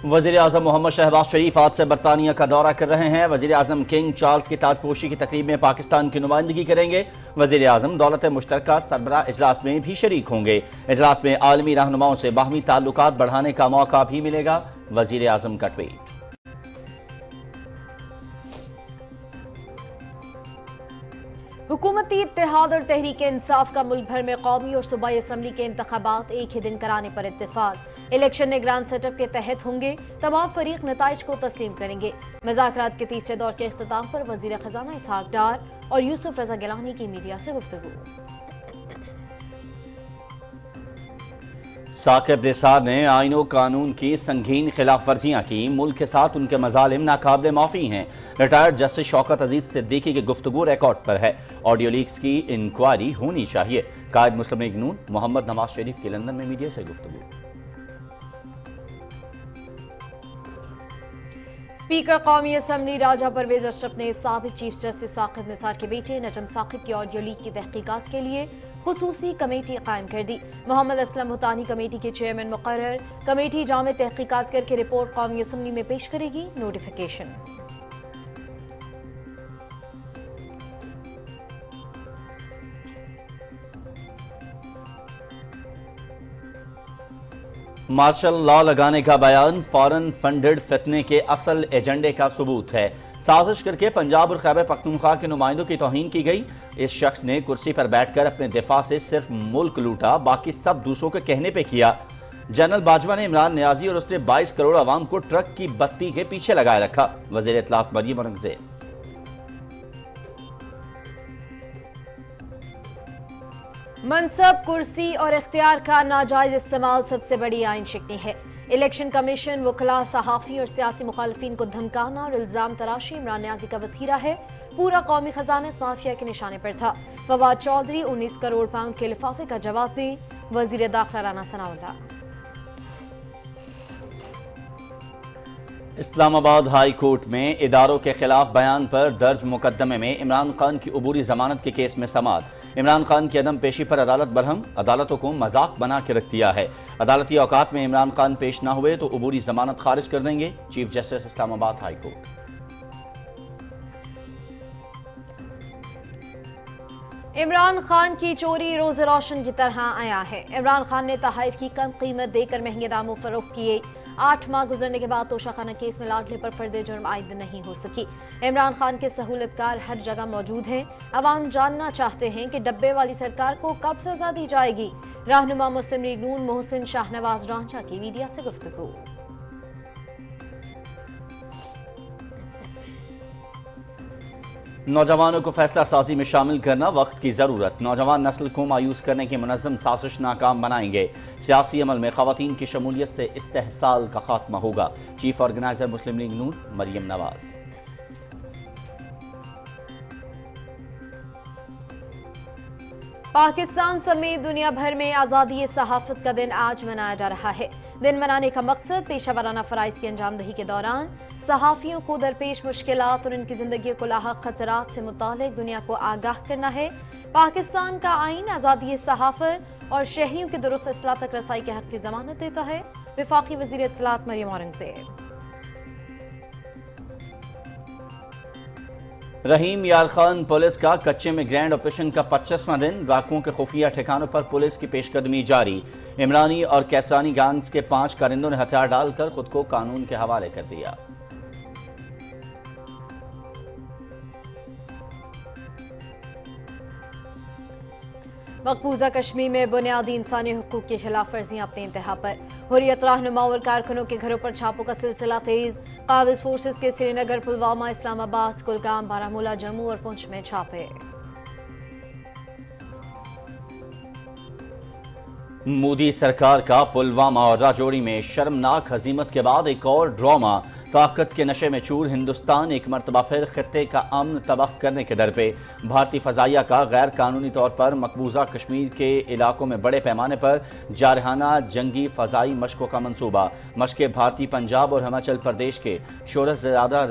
وزیر اعظم محمد شہباز شریف آج سے برطانیہ کا دورہ کر رہے ہیں۔ وزیر اعظم کنگ چارلز کی تاج پوشی کی تقریب میں پاکستان کی نمائندگی کریں گے۔ وزیر اعظم دولت مشترکہ سربراہ اجلاس میں بھی شریک ہوں گے۔ اجلاس میں عالمی رہنماؤں سے باہمی تعلقات بڑھانے کا موقع بھی ملے گا۔ وزیر اعظم کا ٹویٹ۔ حکومتی اتحاد اور تحریک انصاف کا ملک بھر میں قومی اور صوبائی اسمبلی کے انتخابات ایک ہی دن کرانے پر اتفاق۔ الیکشن نگران سیٹ اپ کے تحت ہوں گے۔ تمام فریق نتائج کو تسلیم کریں گے۔ مذاکرات کے تیسرے دور کے اختتام پر وزیر خزانہ اسحاق ڈار اور یوسف رضا گیلانی کی میڈیا سے گفتگو۔ ثاقب نثار نے آئین و قانون کی سنگین خلاف ورزیاں کی، ملک کے ساتھ ان کے مظالم ناقابل معافی ہیں۔ ریٹائرڈ جسٹس شوکت عزیز صدیقی کی گفتگو ریکارڈ پر ہے۔ آڈیو لیکس کی انکوائری ہونی چاہیے۔ قائد مسلم لیگ نون محمد نواز شریف کی لندن میں میڈیا سے گفتگو۔ اسپیکر قومی اسمبلی راجہ پرویز اشرف نے سابق چیف جسٹس ثاقب نثار کے بیٹے نجم ثاقب کی آڈیو لیک کی تحقیقات کے لیے خصوصی کمیٹی قائم کر دی۔ محمد اسلم بھوتانی کمیٹی کے چیئرمین مقرر۔ کمیٹی جامع تحقیقات کر کے رپورٹ قومی اسمبلی میں پیش کرے گی۔ نوٹیفیکیشن۔ مارشل لا لگانے کا بیان فارن فنڈڈ فتنے کے اصل ایجنڈے کا ثبوت ہے۔ سازش کر کے پنجاب اور خیبر پختونخوا کے نمائندوں کی توہین کی گئی۔ اس شخص نے کرسی پر بیٹھ کر اپنے دفاع سے صرف ملک لوٹا، باقی سب دوسروں کے کہنے پہ کیا۔ جنرل باجوہ نے عمران نیازی اور اس نے 22 کروڑ عوام کو ٹرک کی بتی کے پیچھے لگائے رکھا۔ وزیر اطلاعات مریم اورنگزیب۔ منصب، کرسی اور اختیار کا ناجائز استعمال سب سے بڑی آئین شکنی ہے۔ الیکشن کمیشن، وکلاء، صحافی اور سیاسی مخالفین کو دھمکانا اور الزام تراشی عمران نیازی کا وتیرہ ہے۔ پورا قومی خزانہ اس مافیا کے نشانے پر تھا۔ فواد چودھری 19 کروڑ پاؤنڈ کے لفافے کا جواب دیں۔ وزیر داخلہ رانا ثناءاللہ۔ اسلام آباد ہائی کورٹ میں اداروں کے خلاف بیان پر درج مقدمے میں عمران خان کی عبوری ضمانت کے کیس میں سماعت۔ عمران خان کی عدم پیشی پر عدالت برہم، عدالتوں کو مذاق بنا کے رکھ دیا ہے۔ عدالتی اوقات میں عمران خان پیش نہ ہوئے تو عبوری ضمانت خارج کر دیں گے۔ چیف جسٹس اسلام آباد ہائی کورٹ۔ عمران خان کی چوری روز روشن کی طرح آیا ہے۔ عمران خان نے تحائف کی کم قیمت دے کر مہنگے داموں فروخت کیے۔ 8 ماہ گزرنے کے بعد توشہ خانہ کیس میں لاڈلے پر فرد جرم عائد نہیں ہو سکی۔ عمران خان کے سہولت کار ہر جگہ موجود ہیں۔ عوام جاننا چاہتے ہیں کہ ڈبے والی سرکار کو کب سزا دی جائے گی۔ رہنما مسلم لیگ نون محسن شاہ نواز رانجھا کی میڈیا سے گفتگو۔ نوجوانوں کو فیصلہ سازی میں شامل کرنا وقت کی ضرورت۔ نوجوان نسل کو مایوس کرنے کی منظم سازش ناکام بنائیں گے۔ سیاسی عمل میں خواتین کی شمولیت سے استحصال کا خاتمہ ہوگا۔ چیف آرگنائزر مسلم لیگ نون مریم نواز۔ پاکستان سمیت دنیا بھر میں آزادی صحافت کا دن آج منایا جا رہا ہے۔ دن منانے کا مقصد پیشہ ورانہ فرائض کی انجام دہی کے دوران صحافیوں کو درپیش مشکلات اور ان کی زندگی کو لاحق خطرات سے متعلق دنیا کو آگاہ کرنا ہے۔ پاکستان کا آئین آزادی صحافت اور شہریوں کی درست اصلاح تک رسائی کے حق کی ضمانت دیتا ہے۔ وفاقی وزیر اطلاعات مریم اورنگزیب۔ رحیم یار خان پولیس کا کچے میں گرینڈ آپریشن کا 25واں دن۔ ڈاکوؤں کے خفیہ ٹھکانوں پر پولیس کی پیش قدمی جاری۔ عمرانی اور کیسرانی گینگز کے 5 کارندوں نے ہتھیار ڈال کر خود کو قانون کے حوالے کر دیا۔ مقبوضہ کشمیر میں بنیادی انسانی حقوق کی خلاف ورزیاں اپنے انتہا پر۔ حریت رہنماؤں اور کارکنوں کے گھروں پر چھاپوں کا سلسلہ تیز۔ قابض فورسز کے سری نگر، پلوامہ، اسلام آباد، کلگام، بارہمولہ، جموں اور پونچھ میں چھاپے۔ مودی سرکار کا پلوامہ اور راجوری میں شرمناک ہزیمت کے بعد ایک اور ڈرامہ۔ طاقت کے نشے میں چور ہندوستان ایک مرتبہ پھر خطے کا امن تباہ کرنے کے در پہ۔ بھارتی فضائیہ کا غیر قانونی طور پر مقبوضہ کشمیر کے علاقوں میں بڑے پیمانے پر جارحانہ جنگی فضائی مشقوں کا منصوبہ۔ مشقیں بھارتی پنجاب اور ہماچل پردیش کے شہرت زیادہ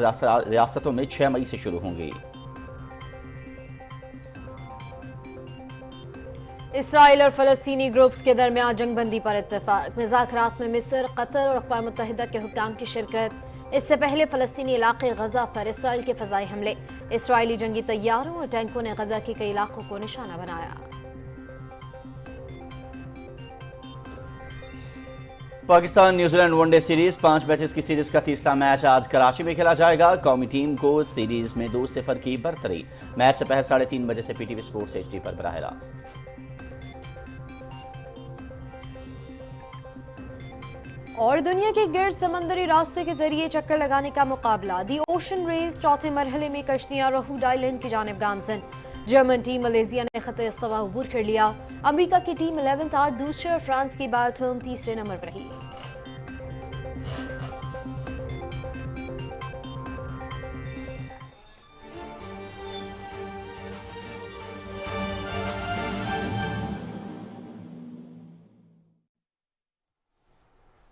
ریاستوں میں 6 مئی سے شروع ہوں گی۔ इसराइल और फ़लस्तीनी ग्रुप्स के दरमियान जंग बंदी पर इत्तेफाक। मुज़ाकरात में मिस्र, कतर और अक़वाम मुत्तहिदा के हुक्काम की शिरकत। इससे पहले फ़लस्तीनी इलाके गजा पर इसराइल के फ़ज़ाई हमले। इसराइली जंगी तैयारों और टैंकों ने गजा के कई इलाकों को निशाना बनाया। Pakistan New Zealand one day series 5 matches की सीरीज का तीसरा मैच आज कराची में खेला जाएगा। कौमी टीम को सीरीज में 2-0 की बरतरी। मैच से पहले 3:30 बजे से पीटीवी स्पोर्ट्स HD पर बराह रास्त। और दुनिया के गिर्द समंदरी रास्ते के जरिए चक्कर लगाने का मुकाबला। दी ओशन रेस चौथे मरहले में कश्तियां रहूड आइलैंड की जानिब गामजन। जर्मन टीम मलेशिया ने खत इस्तवा अबूर कर लिया। अमेरिका की टीम 11th आर्ट दूसरे और फ्रांस की बायोथर्म तीसरे नंबर पर रही।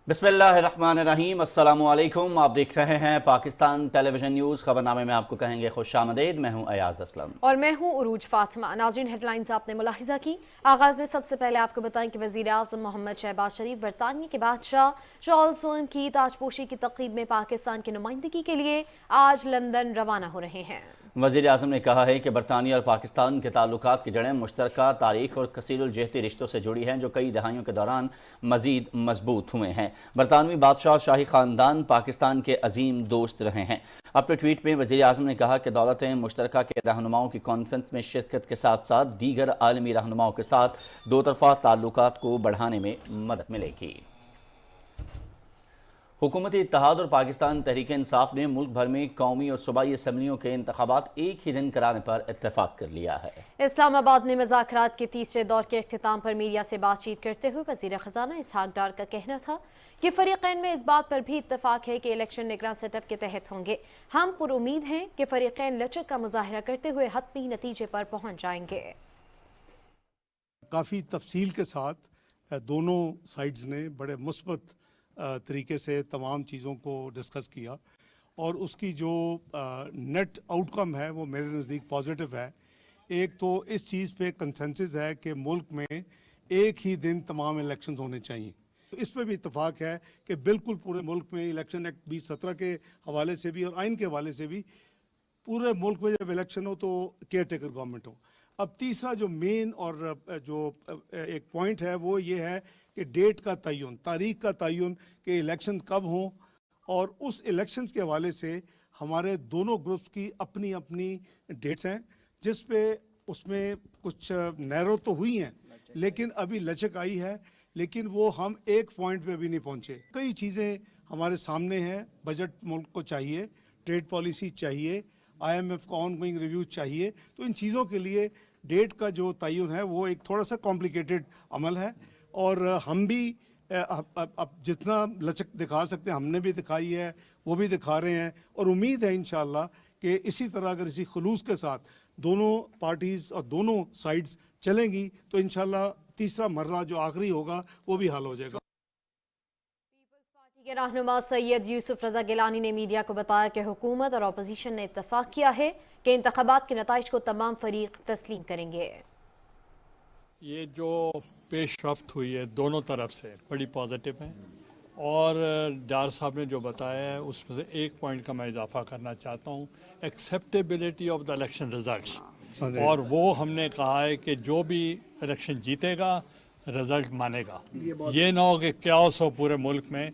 बिस्मिल्लाहिर्रहमानिर्रहीम, अस्सलामु अलैकुम। आप देख रहे हैं पाकिस्तान टेलीविजन न्यूज़। खबरनामे में आपको कहेंगे खुशामदीद। मैं हूं अयाज असलम और मैं हूं उरूज फातिमा। नाज़रीन, हेडलाइंस आपने मुलाहिजा की। आगाज में सबसे पहले आपको बताएं कि वज़ीर आज़म मोहम्मद शहबाज शरीफ बरतानिया के बादशाह चार्ल्स की ताजपोशी की तक़रीब में पाकिस्तान की नुमाइंदगी के लिए आज लंदन रवाना हो रहे हैं। वज़ीर आज़म ने कहा है कि बरतानिया और पाकिस्तान के ताल्लुकात की जड़ें मुश्तरका तारीख और कसीरुल-जहती रिश्तों से जुड़ी हैं, जो कई दहाइयों के दौरान मज़ीद मजबूत हुए हैं। बरतानवी बादशाह शाही ख़ानदान पाकिस्तान के अजीम दोस्त रहे हैं। अपने ट्वीट में वज़ीर आज़म ने कहा कि दौलतें मुश्तरका के रहनुमाओं की कॉन्फ्रेंस में शिरकत के साथ साथ दीगर आलमी रहनुमाओं के साथ दो तरफ़ा ताल्लुकात को बढ़ाने में मदद मिलेगी। हुकूमती इत्तेहाद और पाकिस्तान तहरीक इंसाफ ने मुल्क भर में कौमी और सूबाई असम्बलियों के इंतखाबात एक ही दिन कराने पर इत्तेफाक कर लिया है। इस्लामाबाद में मुज़ाकरात के तीसरे दौर के इख्तिताम पर मीडिया से बातचीत करते हुए वज़ीर ख़ज़ाना इसहाक डार का कहना था कि फ़रीक़ैन में इस बात पर भी इत्तेफाक है कि इलेक्शन निगरान सेटअप के तहत होंगे। हम पुरुमीद हैं कि फ़रीक़ैन लचक का मुज़ाहरा करते हुए हतमी नतीजे पर पहुँच जाएंगे। काफ़ी तफसील के साथ दोनों साइड्स ने बड़े मुस्बत तरीके से तमाम चीज़ों को डिस्कस किया और उसकी जो नेट आउटकम है वो मेरे नज़दीक पॉजिटिव है। एक तो इस चीज़ पे कंसेंसस है कि मुल्क में एक ही दिन तमाम इलेक्शंस होने चाहिए। इस पे भी इत्तेफाक है कि बिल्कुल पूरे मुल्क में इलेक्शन एक्ट 2017 के हवाले से भी और आइन के हवाले से भी पूरे मुल्क में जब इलेक्शन हो तो केयर टेकर गवर्नमेंट हो। अब तीसरा जो मेन और जो एक पॉइंट है वो ये है कि डेट का तयन, तारीख का तयन कि इलेक्शन कब हों, और उस इलेक्शंस के हवाले से हमारे दोनों ग्रुप्स की अपनी अपनी डेट्स हैं, जिस पे उसमें कुछ नैरो तो हुई हैं लेकिन अभी लचक आई है, लेकिन वो हम एक पॉइंट पे अभी नहीं पहुंचे। कई चीज़ें हमारे सामने हैं। बजट मुल्क को चाहिए, ट्रेड पॉलिसी चाहिए, IMF का ऑनगोइंग रिव्यू चाहिए। तो इन चीज़ों के लिए डेट का जो तयन है वो एक थोड़ा सा कॉम्प्लिकेटेड अमल है और हम भी अब जितना लचक दिखा सकते हैं हमने भी दिखाई है, वो भी दिखा रहे हैं और उम्मीद है इंशाअल्लाह कि इसी तरह अगर इसी खुलूस के साथ दोनों पार्टीज़ और दोनों साइड्स चलेंगी तो इंशाअल्लाह तीसरा मरला जो आखिरी होगा वो भी हल हो जाएगा। के रहनुमा सैयद यूसुफ रजा गिलानी ने मीडिया को बताया कि हुकूमत और अपोजिशन ने इत्तफाक किया है कि इंतखाबात के नताइज को तमाम फरीक तस्लीम करेंगे। ये जो पेशरफ्त हुई है दोनों तरफ से बड़ी पॉजिटिव है और डार साहब ने जो बताया है उसमें से एक पॉइंट का मैं इजाफा करना चाहता हूँ, acceptability of the election results. और वो हमने कहा है कि जो भी इलेक्शन जीतेगा रिजल्ट मानेगा, ये ना हो कि क्याओस हो पूरे मुल्क में।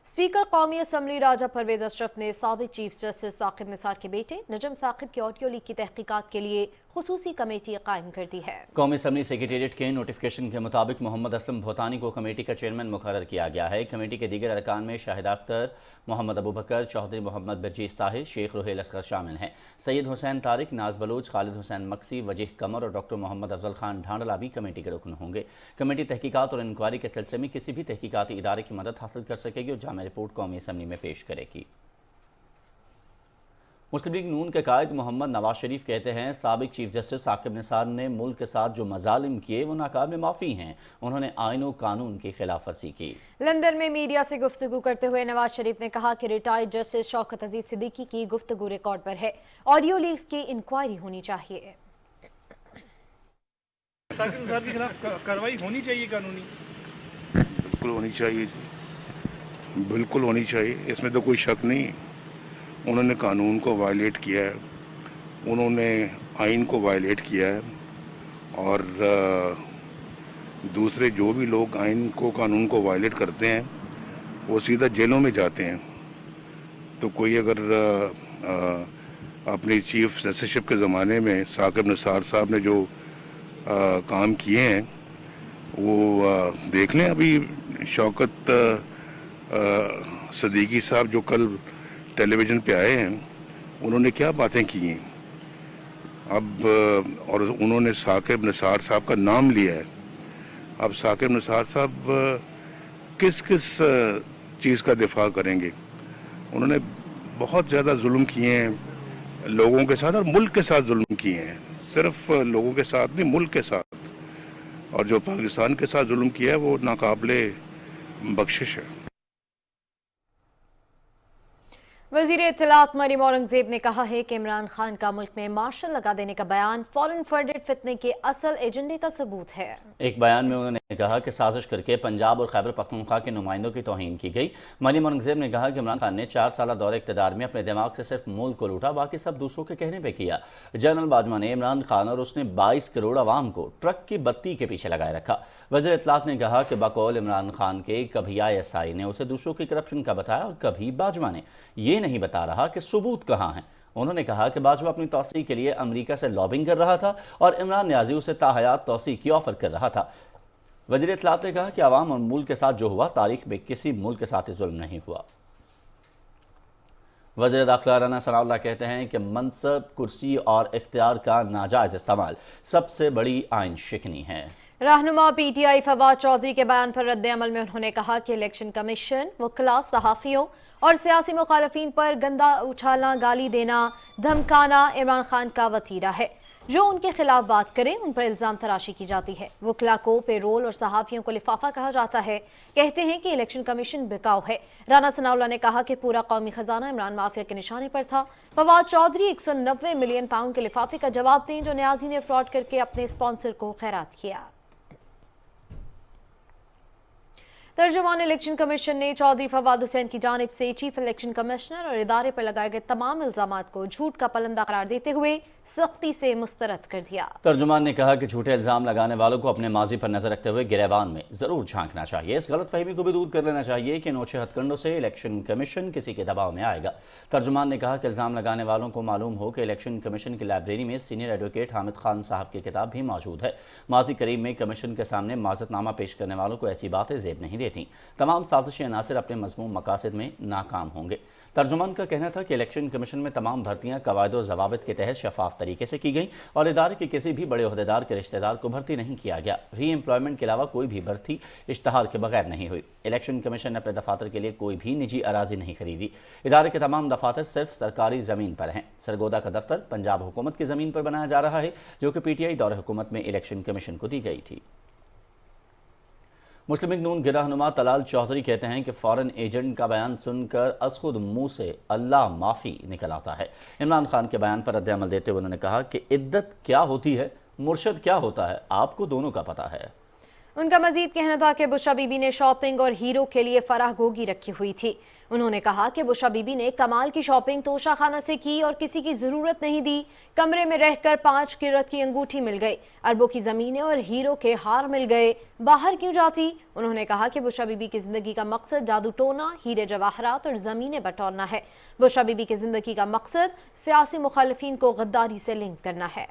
स्पीकर कौमी असम्बली राजा परवेज अशरफ ने साबिक चीफ जस्टिस साकिब निसार के बेटे नजम साकिब की ऑडियो लीक की तहकीकात के लिए खुसूसी कमेटी कायम कर दी है। कौमी असम्बली सेक्रेटेरिएट के नोटिफिकेशन के मुताबिक मोहम्मद असलम भोतानी को कमेटी का चेयरमैन मुकर्रर किया गया है। कमेटी के दीगर अरकान में शाहिद अख्तर, मोहम्मद अबू बकर, चौधरी मोहम्मद बर्जीस ताहिर, शेख रुहेल असगर शामिल हैं। सैयद हुसैन तारिक, नाज बलोच, खालिद हुसैन मक्सी, वजीह कमर और डॉक्टर मोहम्मद अफजल खान ढांडला भी कमेटी के रुकन होंगे। कमेटी तहकीकात और इंक्वायरी के सिलसिले में किसी भी तहकीकाती इदारे की मदद हासिल कर सकेगी और जामे रिपोर्ट कौमी असम्बली में पेश करेगी। मुस्लिम लीग नून के कायद मोहम्मद नवाज शरीफ कहते हैं साबिक चीफ जस्टिस साकिब निसार ने मुल्क के साथ जो मजालिम किए वो नाकाबिल माफ़ी हैं। उन्होंने आइन और कानून की खिलाफ वर्जी की। लंदन में मीडिया से गुफ्तगू करते हुए नवाज शरीफ ने कहा कि रिटायर्ड जस्टिस शौकत अजीज सिद्दीकी की गुफ्तगू रिकॉर्ड पर है। ऑडियो लीक्स की इंक्वायरी होनी चाहिए। साकिब निसार के खिलाफ कार्रवाई होनी चाहिए कानूनी। बिल्कुल होनी चाहिए, बिल्कुल होनी चाहिए, इसमें तो कोई शक नहीं। उन्होंने कानून को वायलेट किया है, उन्होंने आइन को वायलेट किया है, और दूसरे जो भी लोग आइन को कानून को वायलेट करते हैं वो सीधा जेलों में जाते हैं। तो कोई अगर अपनी चीफ जस्टिसशिप के ज़माने में साकिब निसार साहब ने जो काम किए हैं वो देख लें। अभी शौकत सिद्दीकी साहब जो कल टेलीविज़न पे आए हैं उन्होंने क्या बातें की हैं अब, और उन्होंने साकिब निसार साहब का नाम लिया है। अब साकिब निसार साहब किस किस चीज़ का दिफा करेंगे? उन्होंने बहुत ज़्यादा जुल्म किए हैं लोगों के साथ, और मुल्क के साथ जुल्म किए हैं, सिर्फ लोगों के साथ नहीं मुल्क के साथ। और जो पाकिस्तान के साथ जुल्म किया है वो नाकाबिले बख्शिश है। वज़ीर इत्तलात मरीम औरंगज़ेब ने कहा है कि इमरान खान का मुल्क में मार्शल लगा देने का बयान फॉरेन फंडेड फितने के असल एजेंडे का सबूत है। एक बयान में उन्होंने कहा कि साजिश करके पंजाब और खैबर पख्तूनख्वा के नुमाइंदों की तौहीन की गई। मरीम औरंगज़ेब ने कहा कि इमरान खान ने 4 साल दौरे इक़्तिदार में अपने दिमाग से सिर्फ मुल्क को लूटा, बाकी सब दूसरों के कहने पर किया। जनरल बाजवा ने इमरान खान और उसने 22 करोड़ आवाम को ट्रक की बत्ती के पीछे लगाए रखा। वज़ीर इत्तलात ने कहा कि बकौल इमरान खान के कभी ISI ने उसे दूसरों की करप्शन का बताया और कभी बाजवा ने ये नहीं बता रहा कि सबूत कहाँ हैं। उन्होंने कहा कि बाजवा अपनी तौसीक़ के लिए अमेरिका से लॉबिंग कर रहा था और इमरान नियाज़ी उसे ताहयात तौसीक़ की ऑफ़र कर रहा था। वज़ीर इत्तलात ने कहा कि आवाम और मुल्क के साथ जो हुआ तारीख में किसी मुल्क के साथ जुल्म नहीं हुआ। वज़ीर दाखिला राना सनाउल्लाह कहते हैं कि मनसब, कुर्सी और इख्तियार का नाजायज़ इस्तेमाल सबसे बड़ी आइन शिकनी है। रहनुमा PTI फवाद चौधरी के बयान पर रद्द अमल में उन्होंने कहा कि इलेक्शन कमीशन वकला, सहाफ़ियों और सियासी मुखालफिन पर गंदा उछालना, गाली देना, धमकाना इमरान खान का वतीरा है। जो उनके खिलाफ बात करें उन पर इल्ज़ाम तराशी की जाती है। वकला को पेरोल और सहाफ़ियों को लिफाफा कहा जाता है। कहते हैं कि इलेक्शन कमीशन बिकाऊ है। राना सनाउल्लाह ने कहा कि पूरा कौमी खजाना इमरान माफिया के निशाने पर था। फवाद चौधरी 190 मिलियन पाउंड के लिफाफे का जवाब दें जो न्याजी ने फ्रॉड करके अपने स्पॉन्सर को खैरात किया। तर्जुमान इलेक्शन कमीशन ने चौधरी फवाद हुसैन की जानिब से चीफ इलेक्शन कमिश्नर और इदारे पर लगाए गए तमाम इल्जामात को झूठ का पलंदा करार देते हुए सख्ती से मुस्तरद कर दिया। तर्जुमान ने कहा कि झूठे इल्जाम लगाने वालों को अपने माजी पर नजर रखते हुए गिरबान में जरूर झांकना चाहिए। इस गलत फहमी को भी दूर कर लेना चाहिए कि नोचे हथकंडों से इलेक्शन कमीशन किसी के दबाव में आएगा। तर्जुमान ने कहा कि इल्जाम लगाने वालों को मालूम हो कि इलेक्शन कमीशन की लाइब्रेरी में सीनियर एडवोकेट हामिद खान साहब की किताब भी मौजूद है। माजी करीब में कमीशन के सामने माजरतनामा पेश करने वालों को ऐसी बातें जेब नहीं देती। तमाम साजिशी अनासिर अपने मज़मूम मकासद में नाकाम होंगे। तर्जुमान का कहना था कि इलेक्शन कमीशन में तमाम भर्तियां कवायद और ज़वाबित के तहत शफाफ तरीके से की गई और इदारे के किसी भी बड़े ओहदेदार के रिश्तेदार को भर्ती नहीं किया गया। री एम्प्लॉयमेंट के अलावा कोई भी भर्ती इश्तहार के बगैर नहीं हुई। इलेक्शन कमीशन ने अपने दफातर के लिए कोई भी निजी अराजी नहीं खरीदी। इदारे के तमाम दफातर सिर्फ सरकारी ज़मीन पर हैं। सरगोदा का दफ्तर पंजाब हुकूमत की ज़मीन पर बनाया जा रहा है जो कि PTI दौरे हुकूमत में इलेक्शन कमीशन को दी गई थी। मुस्लिम लीग नून के रहनुमा तलाल चौधरी कहते हैं कि फॉरेन एजेंट का बयान सुनकर अज़खुद मुंह से अल्लाह माफ़ी निकल आता है। इमरान खान के बयान पर रद्द अमल देते हुए उन्होंने कहा कि इद्दत क्या होती है, मुर्शद क्या होता है, आपको दोनों का पता है। उनका मजीद कहना था कि बुशरा बीबी ने शॉपिंग और हीरो के लिए फराह गोगी रखी हुई थी। उन्होंने कहा कि बुशरा बीबी ने कमाल की शॉपिंग तोशा खाना से की और किसी की जरूरत नहीं दी। कमरे में रहकर 5 कीरत की अंगूठी मिल गई, अरबों की जमीनें और हीरो के हार मिल गए, बाहर क्यों जाती। उन्होंने कहा कि बुशरा बीबी की जिंदगी का मकसद जादू टोना, हीरे जवाहरात और जमीनें बटोरना है। बुशरा बीबी की जिंदगी का मकसद सियासी मुखालिफिन को गद्दारी से लिंक करना है।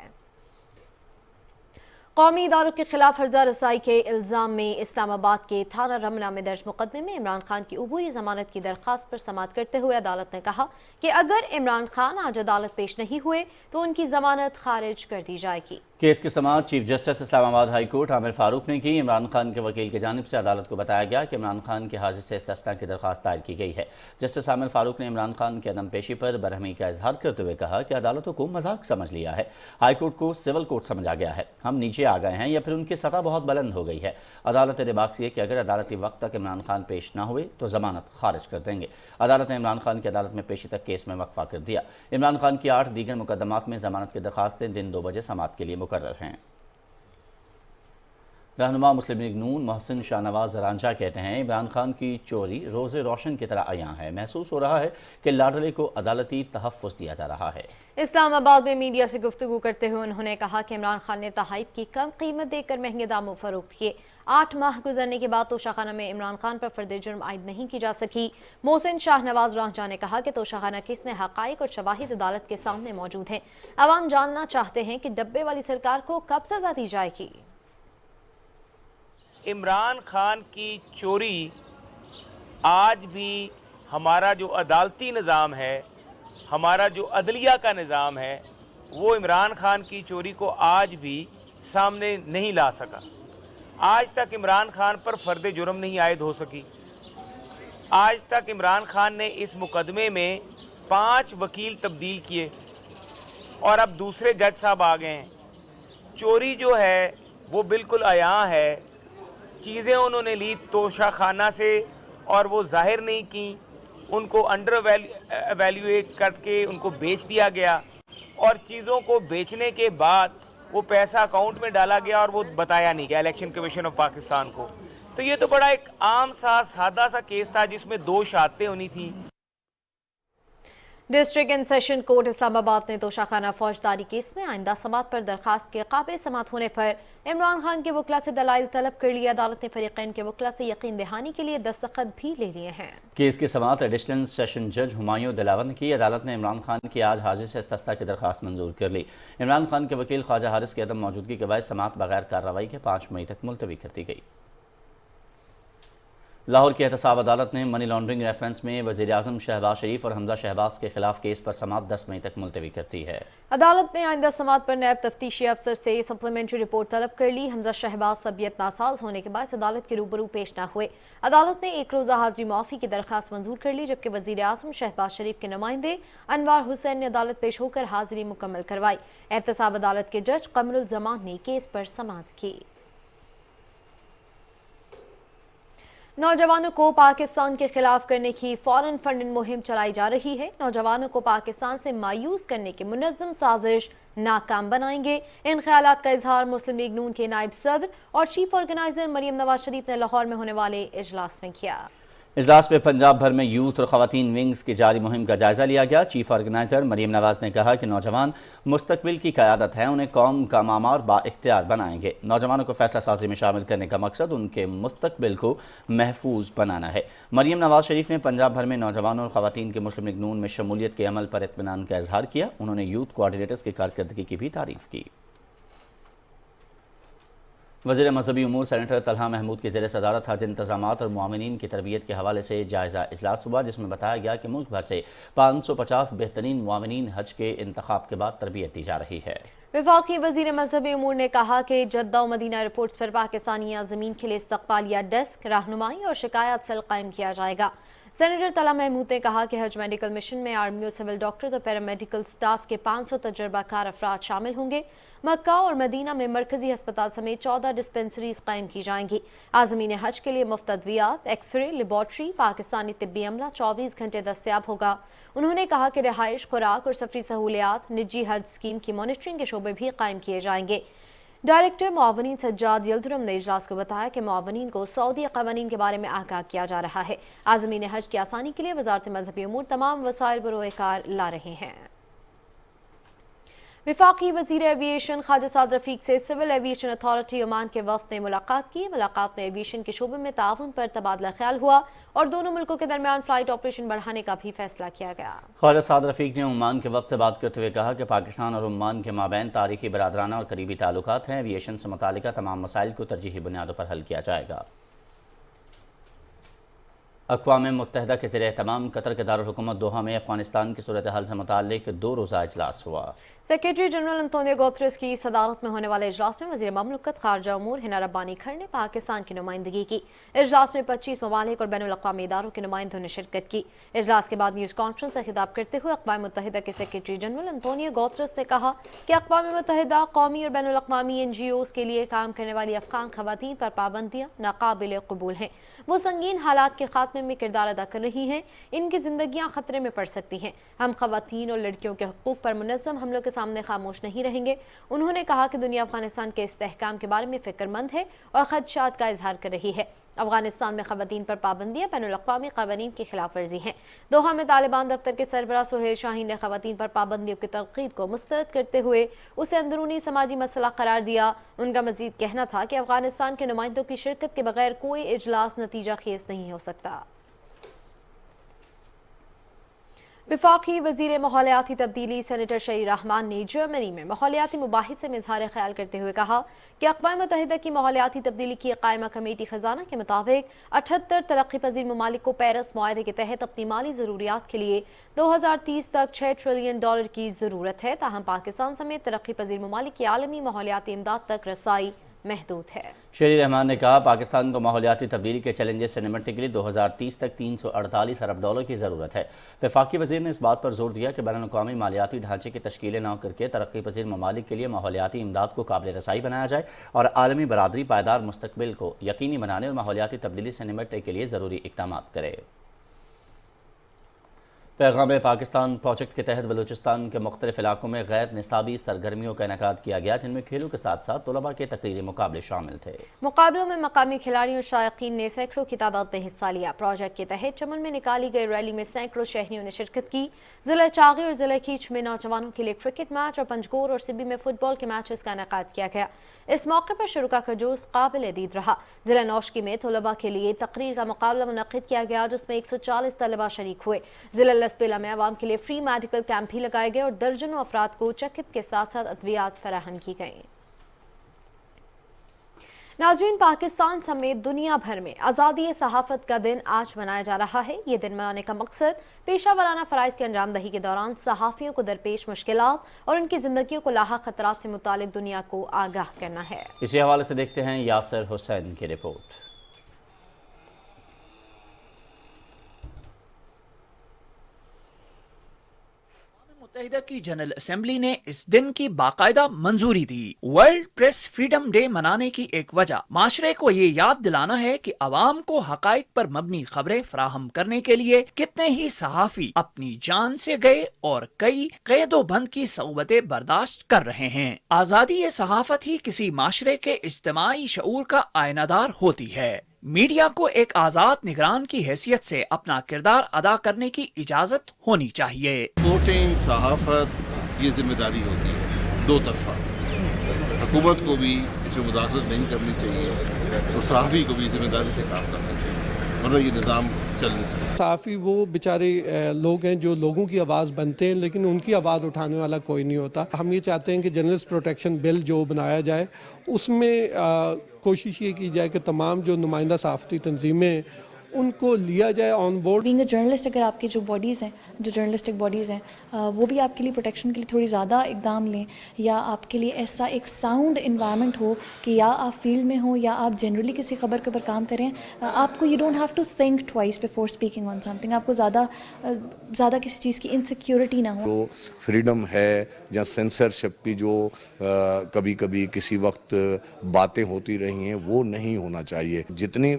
कौमी इदारों के खिलाफ हर्जा रसाई के इल्ज़ाम में इस्लामाबाद के थाना रमना में दर्ज मुकदमे में इमरान खान की अबूरी जमानत की दरख्वास्त पर समाअत करते हुए अदालत ने कहा कि अगर इमरान खान आज अदालत पेश नहीं हुए तो उनकी जमानत खारिज कर दी जाएगी। کیس کی سماعت چیف جسٹس اسلام آباد ہائی کورٹ عامر فاروق نے کی۔ عمران خان کے وکیل کی جانب سے عدالت کو بتایا گیا کہ عمران خان کی حاضری سے استثناء کی درخواست دائر کی گئی ہے۔ جسٹس عامر فاروق نے عمران خان کی عدم پیشی پر برہمی کا اظہار کرتے ہوئے کہا کہ عدالتوں کو مذاق سمجھ لیا ہے، ہائی کورٹ کو سول کورٹ سمجھا گیا ہے، ہم نیچے آ گئے ہیں یا پھر ان کی سطح بہت بلند ہو گئی ہے۔ عدالت نے باکس یہ کہ اگر عدالتی وقت تک عمران خان پیش نہ ہوئے تو ضمانت خارج کر دیں گے۔ عدالت نے عمران خان کی عدالت میں پیشی تک کیس میں وقفہ کر دیا۔ عمران خان کی 8 دیگر مقدمات میں ضمانت کی درخواستیں دن 2 بجے سماعت کے لیے مقرر ہیں۔ رہنما مسلم لیگ نون محسن شاہ نواز رانجھا کہتے ہیں عمران خان کی چوری روز روشن کی طرح عیاں ہے، محسوس ہو رہا ہے کہ لاڈلے کو عدالتی تحفظ دیا جا رہا ہے۔ اسلام آباد میں میڈیا سے گفتگو کرتے ہوئے انہوں نے کہا کہ عمران خان نے تحائف کی کم قیمت دے کر مہنگے داموں فروخت کیے۔ 8 ماہ گزرنے کے بعد توشہ میں عمران خان پر فرد جرم عائد نہیں کی جا سکی۔ محسن شاہ نواز رانجھا نے کہا کہ توشہ کیس میں حقائق اور شواہد عدالت کے سامنے موجود ہیں۔ عوام جاننا چاہتے ہیں کہ ڈبے والی سرکار کو کب سزا دی جائے گی۔ عمران خان کی چوری آج بھی ہمارا جو عدالتی نظام ہے، ہمارا جو عدلیہ کا نظام ہے، وہ عمران خان کی چوری کو آج بھی سامنے نہیں لا سکا۔ آج تک عمران خان پر فرد جرم نہیں عائد ہو سکی۔ آج تک عمران خان نے اس مقدمے میں 5 وکیل تبدیل کیے اور اب دوسرے جج صاحب آ گئے ہیں۔ چوری جو ہے وہ بالکل عیاں ہے، چیزیں انہوں نے لی توشہ خانہ سے اور وہ ظاہر نہیں کی، ان کو انڈر ایویلیویٹ کر کے ان کو بیچ دیا گیا، اور چیزوں کو بیچنے کے بعد وہ پیسہ اکاؤنٹ میں ڈالا گیا اور وہ بتایا نہیں گیا الیکشن کمیشن آف پاکستان کو۔ تو یہ تو بڑا ایک عام سا سادہ سا کیس تھا جس میں 2 شہادتیں ہونی تھیں۔ ڈسٹرکٹ اینڈ سیشن کورٹ اسلام آباد نے توشہ خانہ فوجداری کیس میں آئندہ سماعت پر درخواست کے قابل سماعت ہونے پر عمران خان کے وکلا سے دلائل طلب کر لی۔ عدالت نے فریقین کے وکلا سے یقین دہانی کے لیے دستخط بھی لے لیے ہیں۔ کیس کی سماعت ایڈیشنل سیشن جج ہمایوں دلاور نے کی۔ عدالت نے عمران خان کی آج حاضری سے استثناء کی درخواست منظور کر لی۔ عمران خان کے وکیل خواجہ حارث کی عدم موجودگی کے باعث سماعت بغیر کارروائی کے 5 مئی تک ملتوی کر دی گئی۔ لاہور کی احتساب عدالت نے منی لانڈرنگ ریفرنس میں وزیراعظم شہباز شریف اور حمزہ شہباز کے خلاف کیس پر سماعت 10 مئی تک ملتوی کرتی ہے۔ عدالت نے آئندہ سماعت پر نیب تفتیشی افسر سے سپلیمنٹری رپورٹ طلب کر لی۔ حمزہ شہباز طبیعت ناساز ہونے کے باعث عدالت کے روبرو پیش نہ ہوئے۔ عدالت نے 1 روزہ حاضری معافی کی درخواست منظور کر لی، جبکہ وزیراعظم شہباز شریف کے نمائندے انوار حسین نے عدالت پیش ہو کر حاضری مکمل کروائی۔ احتساب عدالت کے جج قمر الزمان نے کیس پر سماعت کی۔ نوجوانوں کو پاکستان کے خلاف کرنے کی فارن فنڈنگ مہم چلائی جا رہی ہے۔ نوجوانوں کو پاکستان سے مایوس کرنے کی منظم سازش ناکام بنائیں گے۔ ان خیالات کا اظہار مسلم لیگ نون کے نائب صدر اور چیف آرگنائزر مریم نواز شریف نے لاہور میں ہونے والے اجلاس میں کیا۔ اجلاس میں پنجاب بھر میں یوتھ اور خواتین ونگز کی جاری مہم کا جائزہ لیا گیا۔ چیف آرگنائزر مریم نواز نے کہا کہ نوجوان مستقبل کی قیادت ہیں، انہیں قوم کا معمار با اختیار بنائیں گے۔ نوجوانوں کو فیصلہ سازی میں شامل کرنے کا مقصد ان کے مستقبل کو محفوظ بنانا ہے۔ مریم نواز شریف نے پنجاب بھر میں نوجوانوں اور خواتین کے مسلم لیگ نون میں شمولیت کے عمل پر اطمینان کا اظہار کیا۔ انہوں نے یوتھ کوآرڈینیٹرز کی کارکردگی کی بھی تعریف کی۔ وزیر مذہبی امور سینیٹر طلحہ محمود کی زیر صدارت حج انتظامات اور معاونین کی تربیت کے حوالے سے جائزہ اجلاس ہوا، جس میں بتایا گیا کہ ملک بھر سے 550 بہترین معاونین حج کے انتخاب کے بعد تربیت دی جا رہی ہے۔ وفاقی وزیر مذہبی امور نے کہا کہ جدہ و مدینہ ایئرپورٹس پر پاکستانی عازمین کے لیے استقبالیہ ڈیسک، رہنمائی اور شکایات سیل قائم کیا جائے گا۔ سینیٹر طلحہ محمود نے کہا کہ حج میڈیکل مشن میں آرمی اور سول ڈاکٹرز اور پیرامیڈیکل سٹاف کے 500 تجربہ کار افراد شامل ہوں گے۔ مکہ اور مدینہ میں مرکزی ہسپتال سمیت 14 ڈسپنسریز قائم کی جائیں گی۔ عازمین حج کے لیے مفت ادویات، ایکس رے، لیبارٹری، پاکستانی طبی عملہ 24 گھنٹے دستیاب ہوگا۔ انہوں نے کہا کہ رہائش، خوراک اور سفری سہولیات، نجی حج اسکیم کی مانیٹرنگ کے شعبے بھی قائم کیے جائیں گے۔ ڈائریکٹر معاونین سجاد یلدرم نے اجلاس کو بتایا کہ معاونین کو سعودی قوانین کے بارے میں آگاہ کیا جا رہا ہے۔ عازمین حج کی آسانی کے لیے وزارت مذہبی امور تمام وسائل بروئے کار لا رہے ہیں۔ وفاقی وزیر ایویشن خواجہ سعد رفیق سے سول ایویشن اتھارٹی عمان کے وفد نے ملاقات کی۔ ملاقات میں ایویشن کے شعبے میں تعاون پر تبادلہ خیال ہوا اور دونوں ملکوں کے درمیان فلائٹ آپریشن بڑھانے کا بھی فیصلہ کیا گیا۔ خواجہ سعد رفیق نے عمان کے وفد سے بات کرتے ہوئے کہا کہ پاکستان اور عمان کے مابین تاریخی، برادرانہ اور قریبی تعلقات ہیں۔ ایویشن سے متعلقہ تمام مسائل کو ترجیحی بنیادوں پر حل کیا جائے گا۔ اقوام متحدہ کے زیر اہتمام قطر کے دارالحکومت دوحہ میں افغانستان کی صورتحال سے متعلق 2 روزہ اجلاس ہوا۔ سیکریٹری جنرل انطونیو گوتریس کی صدارت میں ہونے والے اجلاس میں وزیر مملکت خارجہ امور ہنا ربانی کھڑ نے پاکستان کی نمائندگی کی۔ اجلاس میں 25 ممالک اور بین الاقوامی اداروں کے نمائندوں نے شرکت کی۔ اجلاس کے بعد نیوز کانفرنس سے خطاب کرتے ہوئے اقوام متحدہ کے سیکریٹری جنرل انطونیو گوتریس نے کہا کہ اقوام متحدہ قومی اور بین الاقوامی NGOs کے لیے کام کرنے والی افغان خواتین پر پابندیاں ناقابل قبول ہیں۔ وہ سنگین حالات کے خاتمے میں کردار ادا کر رہی ہیں، ان کی زندگیاں خطرے میں پڑ سکتی ہیں۔ ہم خواتین اور لڑکیوں کے حقوق پر منظم حملوں کے سامنے خاموش نہیں رہیں گے۔ انہوں نے کہا کہ دنیا افغانستان کے استحکام کے بارے میں فکر مند ہے اور خدشات کا اظہار کر رہی ہے۔ افغانستان میں خواتین پر پابندیاں بین الاقوامی قوانین کی خلاف ورزی ہیں۔ دوحہ میں طالبان دفتر کے سربراہ سہیل شاہین نے خواتین پر پابندیوں کی تنقید کو مسترد کرتے ہوئے اسے اندرونی سماجی مسئلہ قرار دیا۔ ان کا مزید کہنا تھا کہ افغانستان کے نمائندوں کی شرکت کے بغیر کوئی اجلاس نتیجہ خیز نہیں ہو سکتا۔ وفاقی وزیر ماحولیاتی تبدیلی سینیٹر شہید رحمان نے جرمنی میں ماحولیاتی مباحث میں اظہار خیال کرتے ہوئے کہا کہ اقوام متحدہ کی ماحولیاتی تبدیلی کی قائمہ کمیٹی خزانہ کے مطابق 78 ترقی پذیر ممالک کو پیرس معاہدے کے تحت اپنی مالی ضروریات کے لیے 2030 تک $6 ٹریلین کی ضرورت ہے، تاہم پاکستان سمیت ترقی پذیر ممالک کی عالمی ماحولیاتی امداد تک رسائی محدود ہے۔ شہید رحمان نے کہا پاکستان کو ماحولیاتی تبدیلی کے چیلنجز سے نمٹنے کے لیے 2030 تک $348 ارب کی ضرورت ہے۔ وفاقی وزیر نے اس بات پر زور دیا کہ بین الاقوامی مالیاتی ڈھانچے کی تشکیل نہ کر کے ترقی پذیر ممالک کے لیے ماحولیاتی امداد کو قابل رسائی بنایا جائے اور عالمی برادری پائیدار مستقبل کو یقینی بنانے اور ماحولیاتی تبدیلی سے نمٹنے کے لیے ضروری اقدامات کرے۔ پیغام پاکستان پروجیکٹ کے تحت بلوچستان کے مختلف علاقوں میں غیر نصابی سرگرمیوں کا انعقاد کیا گیا، جن میں کھیلوں کے ساتھ ساتھ طلباء کے تقریری مقابلے شامل تھے۔ مقابلوں میں مقامی کھلاڑیوں اور شائقین نے سینکڑوں کی تعداد میں حصہ لیا۔ پروجیکٹ کے تحت چمن میں نکالی گئی ریلی میں سینکڑوں شہریوں نے شرکت کی۔ ضلع چاغی اور ضلع کیچ میں نوجوانوں کے لیے کرکٹ میچ اور پنجگور اور سبی میں فٹ بال کے میچز کا انعقاد کیا گیا۔ اس موقع پر شرکاء کا جوش قابل دید رہا۔ ضلع نوشکی میں طلباء کے لیے تقریر کا مقابلہ منعقد کیا گیا، جس میں 140 طلباء شریک ہوئے۔ ضلع لسبیلا میں عوام کے لیے فری میڈیکل کیمپ بھی لگائے گئے اور درجنوں افراد کو چیک اپ کے ساتھ ساتھ ادویات فراہم کی گئیں۔ ناظرین، پاکستان سمیت دنیا بھر میں آزادی صحافت کا دن آج منایا جا رہا ہے۔ یہ دن منانے کا مقصد پیشہ ورانہ فرائض کی انجام دہی کے دوران صحافیوں کو درپیش مشکلات اور ان کی زندگیوں کو لاحق خطرات سے متعلق دنیا کو آگاہ کرنا ہے۔ اسی حوالے سے دیکھتے ہیں یاسر حسین کی رپورٹ۔ متحدہ کی جنرل اسمبلی نے اس دن کی باقاعدہ منظوری دی۔ ورلڈ پریس فریڈم ڈے منانے کی ایک وجہ معاشرے کو یہ یاد دلانا ہے کہ عوام کو حقائق پر مبنی خبریں فراہم کرنے کے لیے کتنے ہی صحافی اپنی جان سے گئے اور کئی قید و بند کی صعوبتیں برداشت کر رہے ہیں۔ آزادی صحافت ہی کسی معاشرے کے اجتماعی شعور کا آئینہ دار ہوتی ہے۔ میڈیا کو ایک آزاد نگران کی حیثیت سے اپنا کردار ادا کرنے کی اجازت ہونی چاہیے۔ رپورٹنگ صحافت یہ ذمہ داری ہوتی ہے دو طرفہ، حکومت کو بھی اس میں مداخلت نہیں کرنی چاہیے اور صحافی کو بھی ذمہ داری سے کام کرنا چاہیے، ورنہ یہ نظام چل نہیں سکتا۔ صحافی وہ بیچارے لوگ ہیں جو لوگوں کی آواز بنتے ہیں، لیکن ان کی آواز اٹھانے والا کوئی نہیں ہوتا۔ ہم یہ چاہتے ہیں کہ جرنلسٹ پروٹیکشن بل جو بنایا جائے اس میں کوشش یہ کی جائے کہ تمام جو نمائندہ صحافتی تنظیمیں ہیں ان کو لیا جائے on board. Being a journalist, اگر آپ کی جو باڈیز ہیں، جو جرنلسٹک باڈیز ہیں، وہ بھی آپ کے لیے پروٹیکشن کے لیے تھوڑی زیادہ اقدام لیں، یا آپ کے لیے ایسا ایک ساؤنڈ انوائرمنٹ ہو کہ یا آپ فیلڈ میں ہوں یا آپ جنرلی کسی خبر کے اوپر کام کریں، آپ کو you don't have to think twice before speaking on سم تھنگ، آپ کو زیادہ کسی چیز کی انسیکیورٹی نہ ہو۔ جو فریڈم ہے یا سینسرشپ کی جو کبھی کبھی کسی وقت باتیں ہوتی رہی ہیں، وہ نہیں ہونا چاہیے۔ جتنی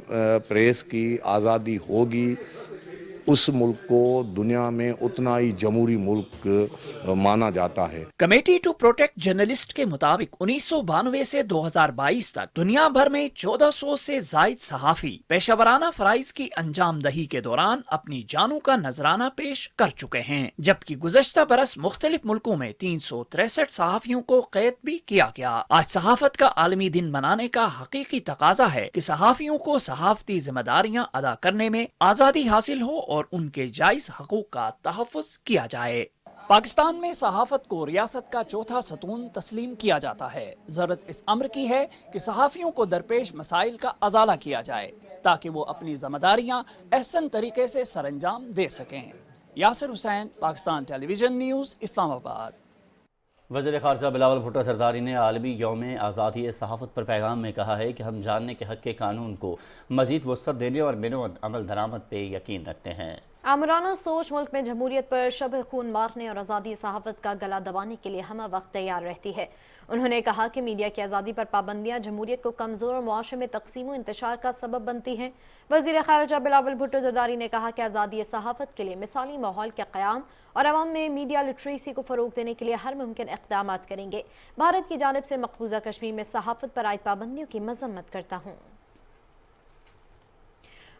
پریس کی آزادی ہوگی اس ملک کو دنیا میں اتنا ہی جمہوری ملک مانا جاتا ہے۔ کمیٹی ٹو پروٹیکٹ جرنلسٹ کے مطابق 1992 سے 2022 تک دنیا بھر میں 1400 سے زائد صحافی پیشہ ورانہ فرائض کی انجام دہی کے دوران اپنی جانوں کا نذرانہ پیش کر چکے ہیں، جبکہ گزشتہ برس مختلف ملکوں میں 363 صحافیوں کو قید بھی کیا گیا۔ آج صحافت کا عالمی دن منانے کا حقیقی تقاضا ہے کہ صحافیوں کو صحافتی ذمہ داریاں ادا کرنے میں آزادی حاصل ہو اور ان کے جائز حقوق کا تحفظ کیا جائے۔ पाकिस्तान में सहाफत को रियासत का चौथा सतून तस्लीम किया जाता है। ज़रूरत इस अम्र की है कि सहाफ़ियों को दरपेश मसाइल का अजाला किया जाए ताकि वो अपनी ज़िम्मेदारियाँ अहसन तरीके से सरअंजाम दे सकें। Yasir Hussain, Pakistan television news, Islamabad. वज़ीर ख़ारजा बिलावल भुट्टो ज़रदारी ने आलमी यौम आज़ादी सहाफ़त पर पैगाम में कहा है कि हम जानने के हक़ के कानून को मज़ीद वसअत देने और बिनो अमल दरामद पे यकीन रखते हैं। आमराना सोच मुल्क में जमहूरियत पर शब खून मारने और आज़ादी सहाफ़त का गला दबाने के लिए हम वक्त तैयार रहती है। उन्होंने कहा कि मीडिया की आज़ादी पर पाबंदियाँ जमहूरियत को कमज़ोर और मुआशरे में तकसीम व इंतशार का सबब बनती हैं। वज़ीर ख़ारजा बिलावल भुट्टो ज़रदारी ने कहा कि आज़ादी सहाफ़त के लिए मिसाली माहौल के क़याम और अवाम में मीडिया लिटरेसी को फ़रोग़ देने के लिए हर मुमकिन इक़दाम करेंगे। भारत की जानिब से मकबूजा कश्मीर में सहाफ़त पर आयद पाबंदियों की मज़म्मत करता हूँ।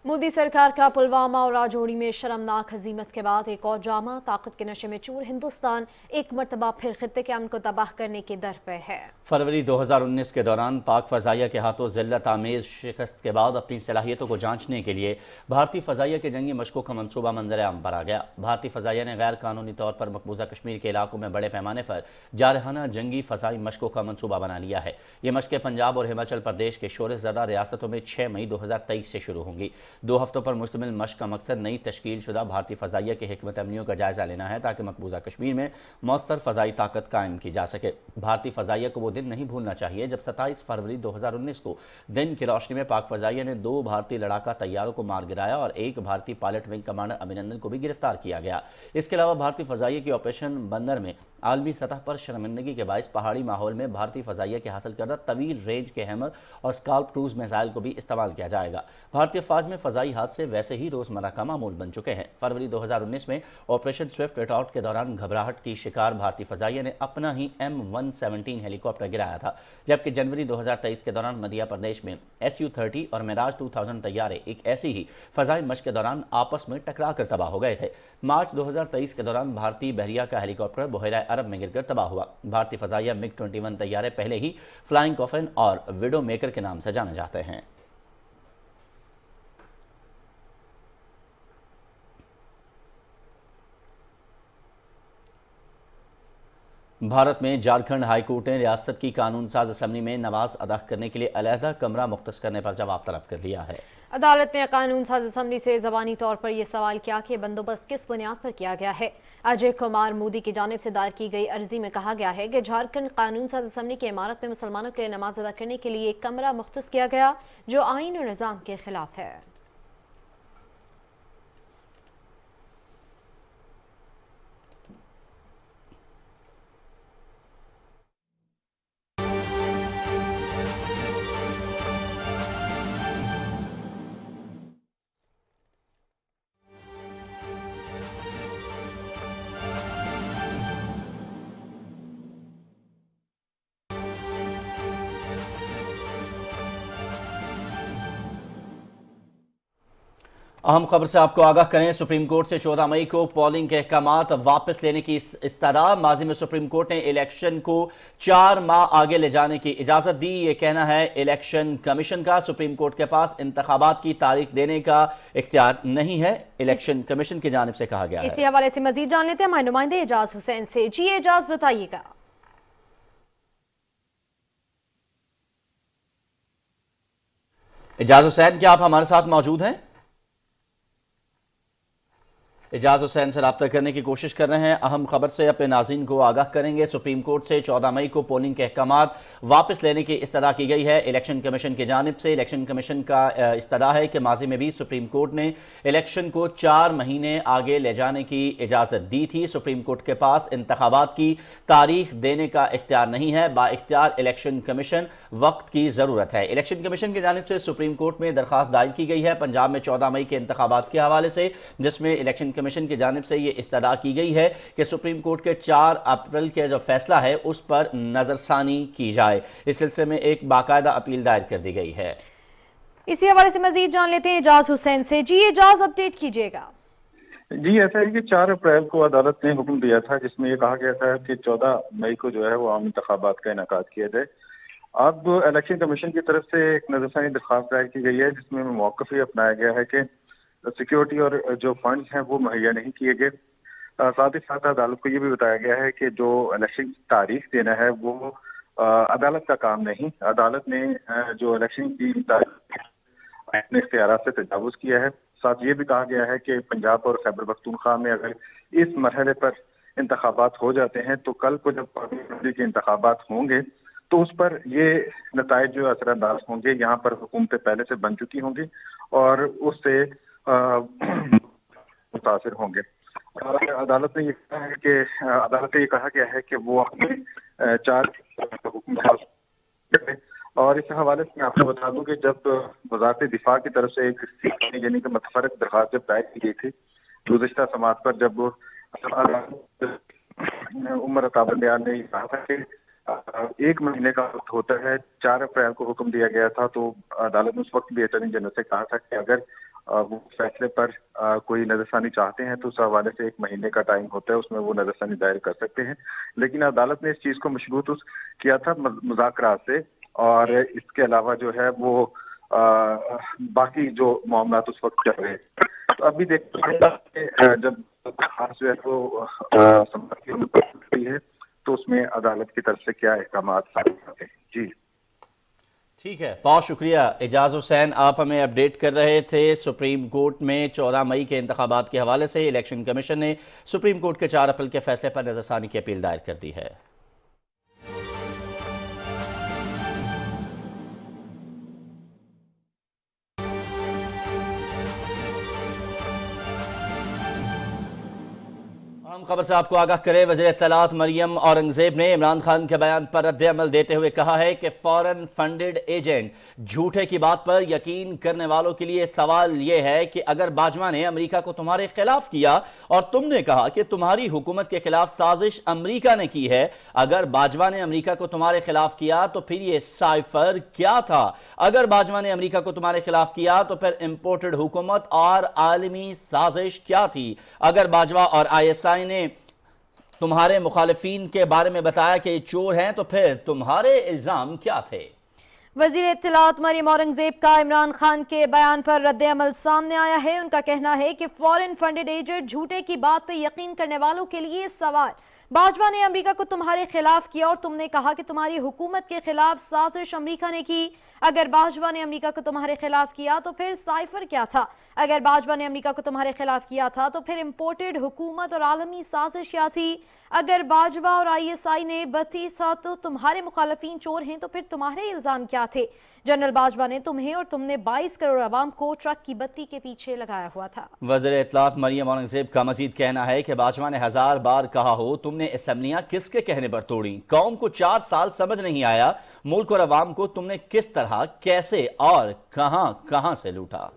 मोदी सरकार का पुलवामा और राजौरी में शर्मनाक हज़ीमत के बाद एक और ड्रामा, ताकत के नशे में चूर हिंदुस्तान एक मरतबा फिर खित्ते के अमन को तबाह करने की दर पे है। फरवरी 2019 के दौरान पाक फ़ज़ाइया के हाथों ज़िल्लत आमेज़ शिकस्त के बाद अपनी सलाहियतों को जांचने के लिए भारतीय फ़ज़ाइया के जंगी मशकों का मंसूबा मंजर आम पर आ गया। भारतीय फ़ज़ाइया ने गैर कानूनी तौर पर मकबूजा कश्मीर के इलाकों में बड़े पैमाने पर जारहाना जंगी फ़ज़ाई मशकों का मंसूबा बना लिया है। ये मशकें पंजाब और हिमाचल प्रदेश के शोर ज़दा रियासतों में 6 मई 2023 से शुरू होंगी। 2 हफ्तों पर मुश्तमिल मशक का मकसद नई तश्कील शुदा भारतीय फ़ज़ाइया की हिकमत अमलियों का जायज़ा लेना है ताकि मकबूजा कश्मीर में मौसर फ़ज़ाई ताकत कायम की जा सके। भारतीय फ़ज़ाइया को वो दिन नहीं भूलना चाहिए जब 27 फरवरी 2019 को दिन की रोशनी में पाक फ़ज़ाइया ने 2 भारतीय लड़ाका तैयारों को मार गिराया और 1 भारतीय पायलट विंग कमांडर अभिनंदन को भी गिरफ्तार किया गया। इसके अलावा भारतीय फ़ज़ाइया की ऑपरेशन बंदर में आलमी सतह पर शर्मिंदगी के बायस पहाड़ी माहौल में भारतीय फ़ज़ाइया के हासिल करदा तवील रेंज के हैमर और स्काल्प क्रूज मिसाइल को भी इस्तेमाल किया जाएगा। भारतीय फ़ौज में फ़ज़ाई हादसे वैसे ही रोज़मर्रा का मामूल बन चुके हैं। फरवरी 2019 में ऑपरेशन स्विफ्ट रिटॉर्ट के दौरान घबराहट की शिकार भारतीय फ़ज़ाइया ने अपना ही M117 हेलीकॉप्टर गिराया था, जबकि जनवरी 2023 के दौरान मध्य प्रदेश में SU-30 और मिराज 2000 तैयारे एक ऐसी ही फ़ज़ाई मशक के दौरान आपस में टकरा कर तबाह हो गए थे। मार्च 2023 के दौरान भारतीय बहरिया का हेलीकॉप्टर बहरा अरब में गिरकर तबाह हुआ। भारतीय फ़ज़ाइया MiG-21 तैयारे पहले ही फ्लाइंग कॉफिन और विडो मेकर के नाम से जाने जाते हैं। भारत में झारखंड हाई कोर्ट ने रियासत की कानून साज असम्बली में नमाज अदा करने के लिए अलहदा कमरा मुख्तस करने पर जवाब तलब कर लिया है। अदालत ने कानून साज असम्बली से ज़बानी तौर पर यह सवाल किया कि बंदोबस्त किस बुनियाद पर किया गया है। अजय कुमार मोदी की जानिब से दायर की गई अर्जी में कहा गया है कि झारखंड कानून साज असम्बली की इमारत में मुसलमानों के लिए नमाज अदा करने के लिए एक कमरा मुख्तस किया गया जो आइन और निज़ाम के खिलाफ है। अहम खबर से आपको आगाह करें, सुप्रीम कोर्ट से 14 मई को पोलिंग के अहकामात वापस लेने की इस्तदा। माजी में सुप्रीम कोर्ट ने इलेक्शन को 4 माह आगे ले जाने की इजाजत दी। ये कहना है इलेक्शन कमीशन का। सुप्रीम कोर्ट के पास इंतखाबात की तारीख देने का इख्तियार नहीं है, इलेक्शन कमीशन की जानिब से कहा गया है। इसी हवाले से मजीद जान लेते हैं हमारे नुमाइंदे एजाज हुसैन से। जी एजाज, बताइएगा। एजाज हुसैन, क्या आप हमारे साथ मौजूद हैं? एजाज हुसैन से रब्ता करने की कोशिश कर रहे हैं। अहम खबर से अपने नाज़रीन को आगाह करेंगे। सुप्रीम कोर्ट से 14 मई को पोलिंग के अहकामात वापस लेने की इस्तदा की गई है इलेक्शन कमीशन की जानिब से। इलेक्शन कमीशन का इस्तदा है कि माजी में भी सुप्रीम कोर्ट ने इलेक्शन को 4 महीने आगे ले जाने की इजाज़त दी थी। सुप्रीम कोर्ट के पास इंतखाबात की तारीख देने का इख्तियार नहीं है, बाइख्तियार इलेक्शन कमीशन वक्त की ज़रूरत है। इलेक्शन कमीशन की जानिब से सुप्रीम कोर्ट में दरख्वास्त दायर की गई है पंजाब में 14 मई के इंतखाबात के हवाले से, जिसमें इलेक्शन कमीशन की जानिब से ये इस्तदा की गई है कि सुप्रीम कोर्ट के 4 अप्रैल के जो फैसला है उस पर नजरसानी की जाए। इस सिलसिले में एक बाकायदा अपील दायर कर दी गई है। इसी हवाले से मजीद जान लेते हैं एजाज हुसैन से। जी एजाज, अपडेट कीजिएगा। जी, ऐसा है कि 4 अप्रैल को अदालत ने हुक्म दिया था जिसमें यह कहा गया था कि 14 मई को जो है वो आम इंतखाबात का इनेकाद किया जाए। अब इलेक्शन कमीशन की तरफ से एक नजरसानी दरख्वास्त दायर की गई है जिसमें मौक़िफ़ ये अपनाया गया है कि सिक्योरिटी और जो फंड्स हैं वो मुहैया नहीं किए गए साथ ही साथ अदालत को ये भी बताया गया है कि जो इलेक्शन की तारीख देना है वो अदालत का काम नहीं, अदालत ने जो इलेक्शन की तारीख अपने इख्तियारात से तजावुज किया है। साथ ये भी कहा गया है कि पंजाब और खैबर पख्तूनख्वा में अगर इस मरहले पर इंतखाबात हो जाते हैं तो कल को जब पार्लियामेंट के इंतखाबात होंगे तो उस पर ये नताइज जो असरअंदाज होंगे, यहाँ पर हुकूमतें पहले से बन चुकी होंगी और उससे मुतासिर होंगे। अदालत ने ये कहा है कि अदालत ने ये कहा गया है कि वो अपने 4 और इस हवाले से मैं आपको बता दूं कि जब वजारत दिफा की तरफ से एक यानी कि मुतफरक दरख्वास्त जब दायर की गई थी गुज़िश्ता समात पर, जब उमर अताब बंदियाल ने कहा था कि 1 महीने का वक्त होता है, 4 अप्रैल को हुक्म दिया गया था, तो अदालत ने उस वक्त भी अटॉर्नी जनरल से कहा था कि अगर वो फैसले पर कोई नजरसानी चाहते हैं तो उस हवाले से 1 महीने का टाइम होता है, उसमें वो नजरसानी दायर कर सकते हैं। लेकिन अदालत ने इस चीज़ को मशरूत किया था मुज़ाकरात से, और इसके अलावा जो है वो बाकी जो मामला उस वक्त चल रहे हैं। तो अभी देखते हैं जब खास जो है वो सम्मति है तो उसमें अदालत की तरफ से क्या अहकाम साबित होते हैं। जी ठीक है, बहुत शुक्रिया एजाज हुसैन, आप हमें अपडेट कर रहे थे। सुप्रीम कोर्ट में 14 मई के इंतखाबात के हवाले से इलेक्शन कमीशन ने सुप्रीम कोर्ट के 4 अप्रैल के फैसले पर नजरसानी की अपील दायर कर दी है। खबर से आपको आगाह करे, वज़ीर इत्तलात मरियम औरंगजेब ने इमरान खान के बयान पर रद्द-ए-अमल देते हुए कहा है कि फॉरेन फंडेड एजेंट झूठे की बात पर यकीन करने वालों के लिए सवाल यह है कि अगर बाजवा ने अमेरिका को तुम्हारे खिलाफ किया और तुमने कहा कि तुम्हारी हुकूमत के खिलाफ साजिश अमेरिका ने की है, अगर बाजवा ने अमेरिका को तुम्हारे खिलाफ किया तो फिर ये साइफर क्या था? अगर बाजवा ने अमेरिका को तुम्हारे खिलाफ किया तो फिर इंपोर्टेड हुकूमत और आलमी साजिश क्या थी? अगर बाजवा और ISI ने तुम्हारे मुखालिफिन के बारे में बताया कि चोर हैं तो फिर तुम्हारे इल्जाम क्या थे? वजीर इत्तलात मरियम औरंगजेब का इमरान खान के बयान पर रद्द-ए-अमल सामने आया है। उनका कहना है कि फॉरेन फंडेड एजेंट झूठे की बात पे यकीन करने वालों के लिए सवाल, बाजवा ने अमेरिका को तुम्हारे खिलाफ किया और तुमने कहा कि तुम्हारी हुकूमत के खिलाफ साजिश अमेरिका ने की। अगर बाजवा ने अमेरिका को तुम्हारे खिलाफ किया तो फिर साइफर क्या था? अगर बाजवा ने अमेरिका को तुम्हारे खिलाफ किया था तो फिर इंपोर्टेड हुकूमत और आलमी साजिश क्या थी? अगर बाजवा और ISI ने बत्ती था तो तुम्हारे मुखालिफिन चोर हैं तो फिर तुम्हारे इल्जाम क्या थे? जनरल बाजवा ने तुम्हें और तुमने 22 करोड़ अवाम को ट्रक की बत्ती के पीछे लगाया हुआ था। वज़ीर इत्तलात मरियम औरंगजेब का मजीद कहना है कि बाजवा ने 1000 बार कहा हो, तुमने असम्बलियां किसके कहने पर तोड़ी? कौम को 4 साल समझ नहीं आया, मुल्क और अवाम को तुमने किस तरह, कैसे और कहां से लूटा?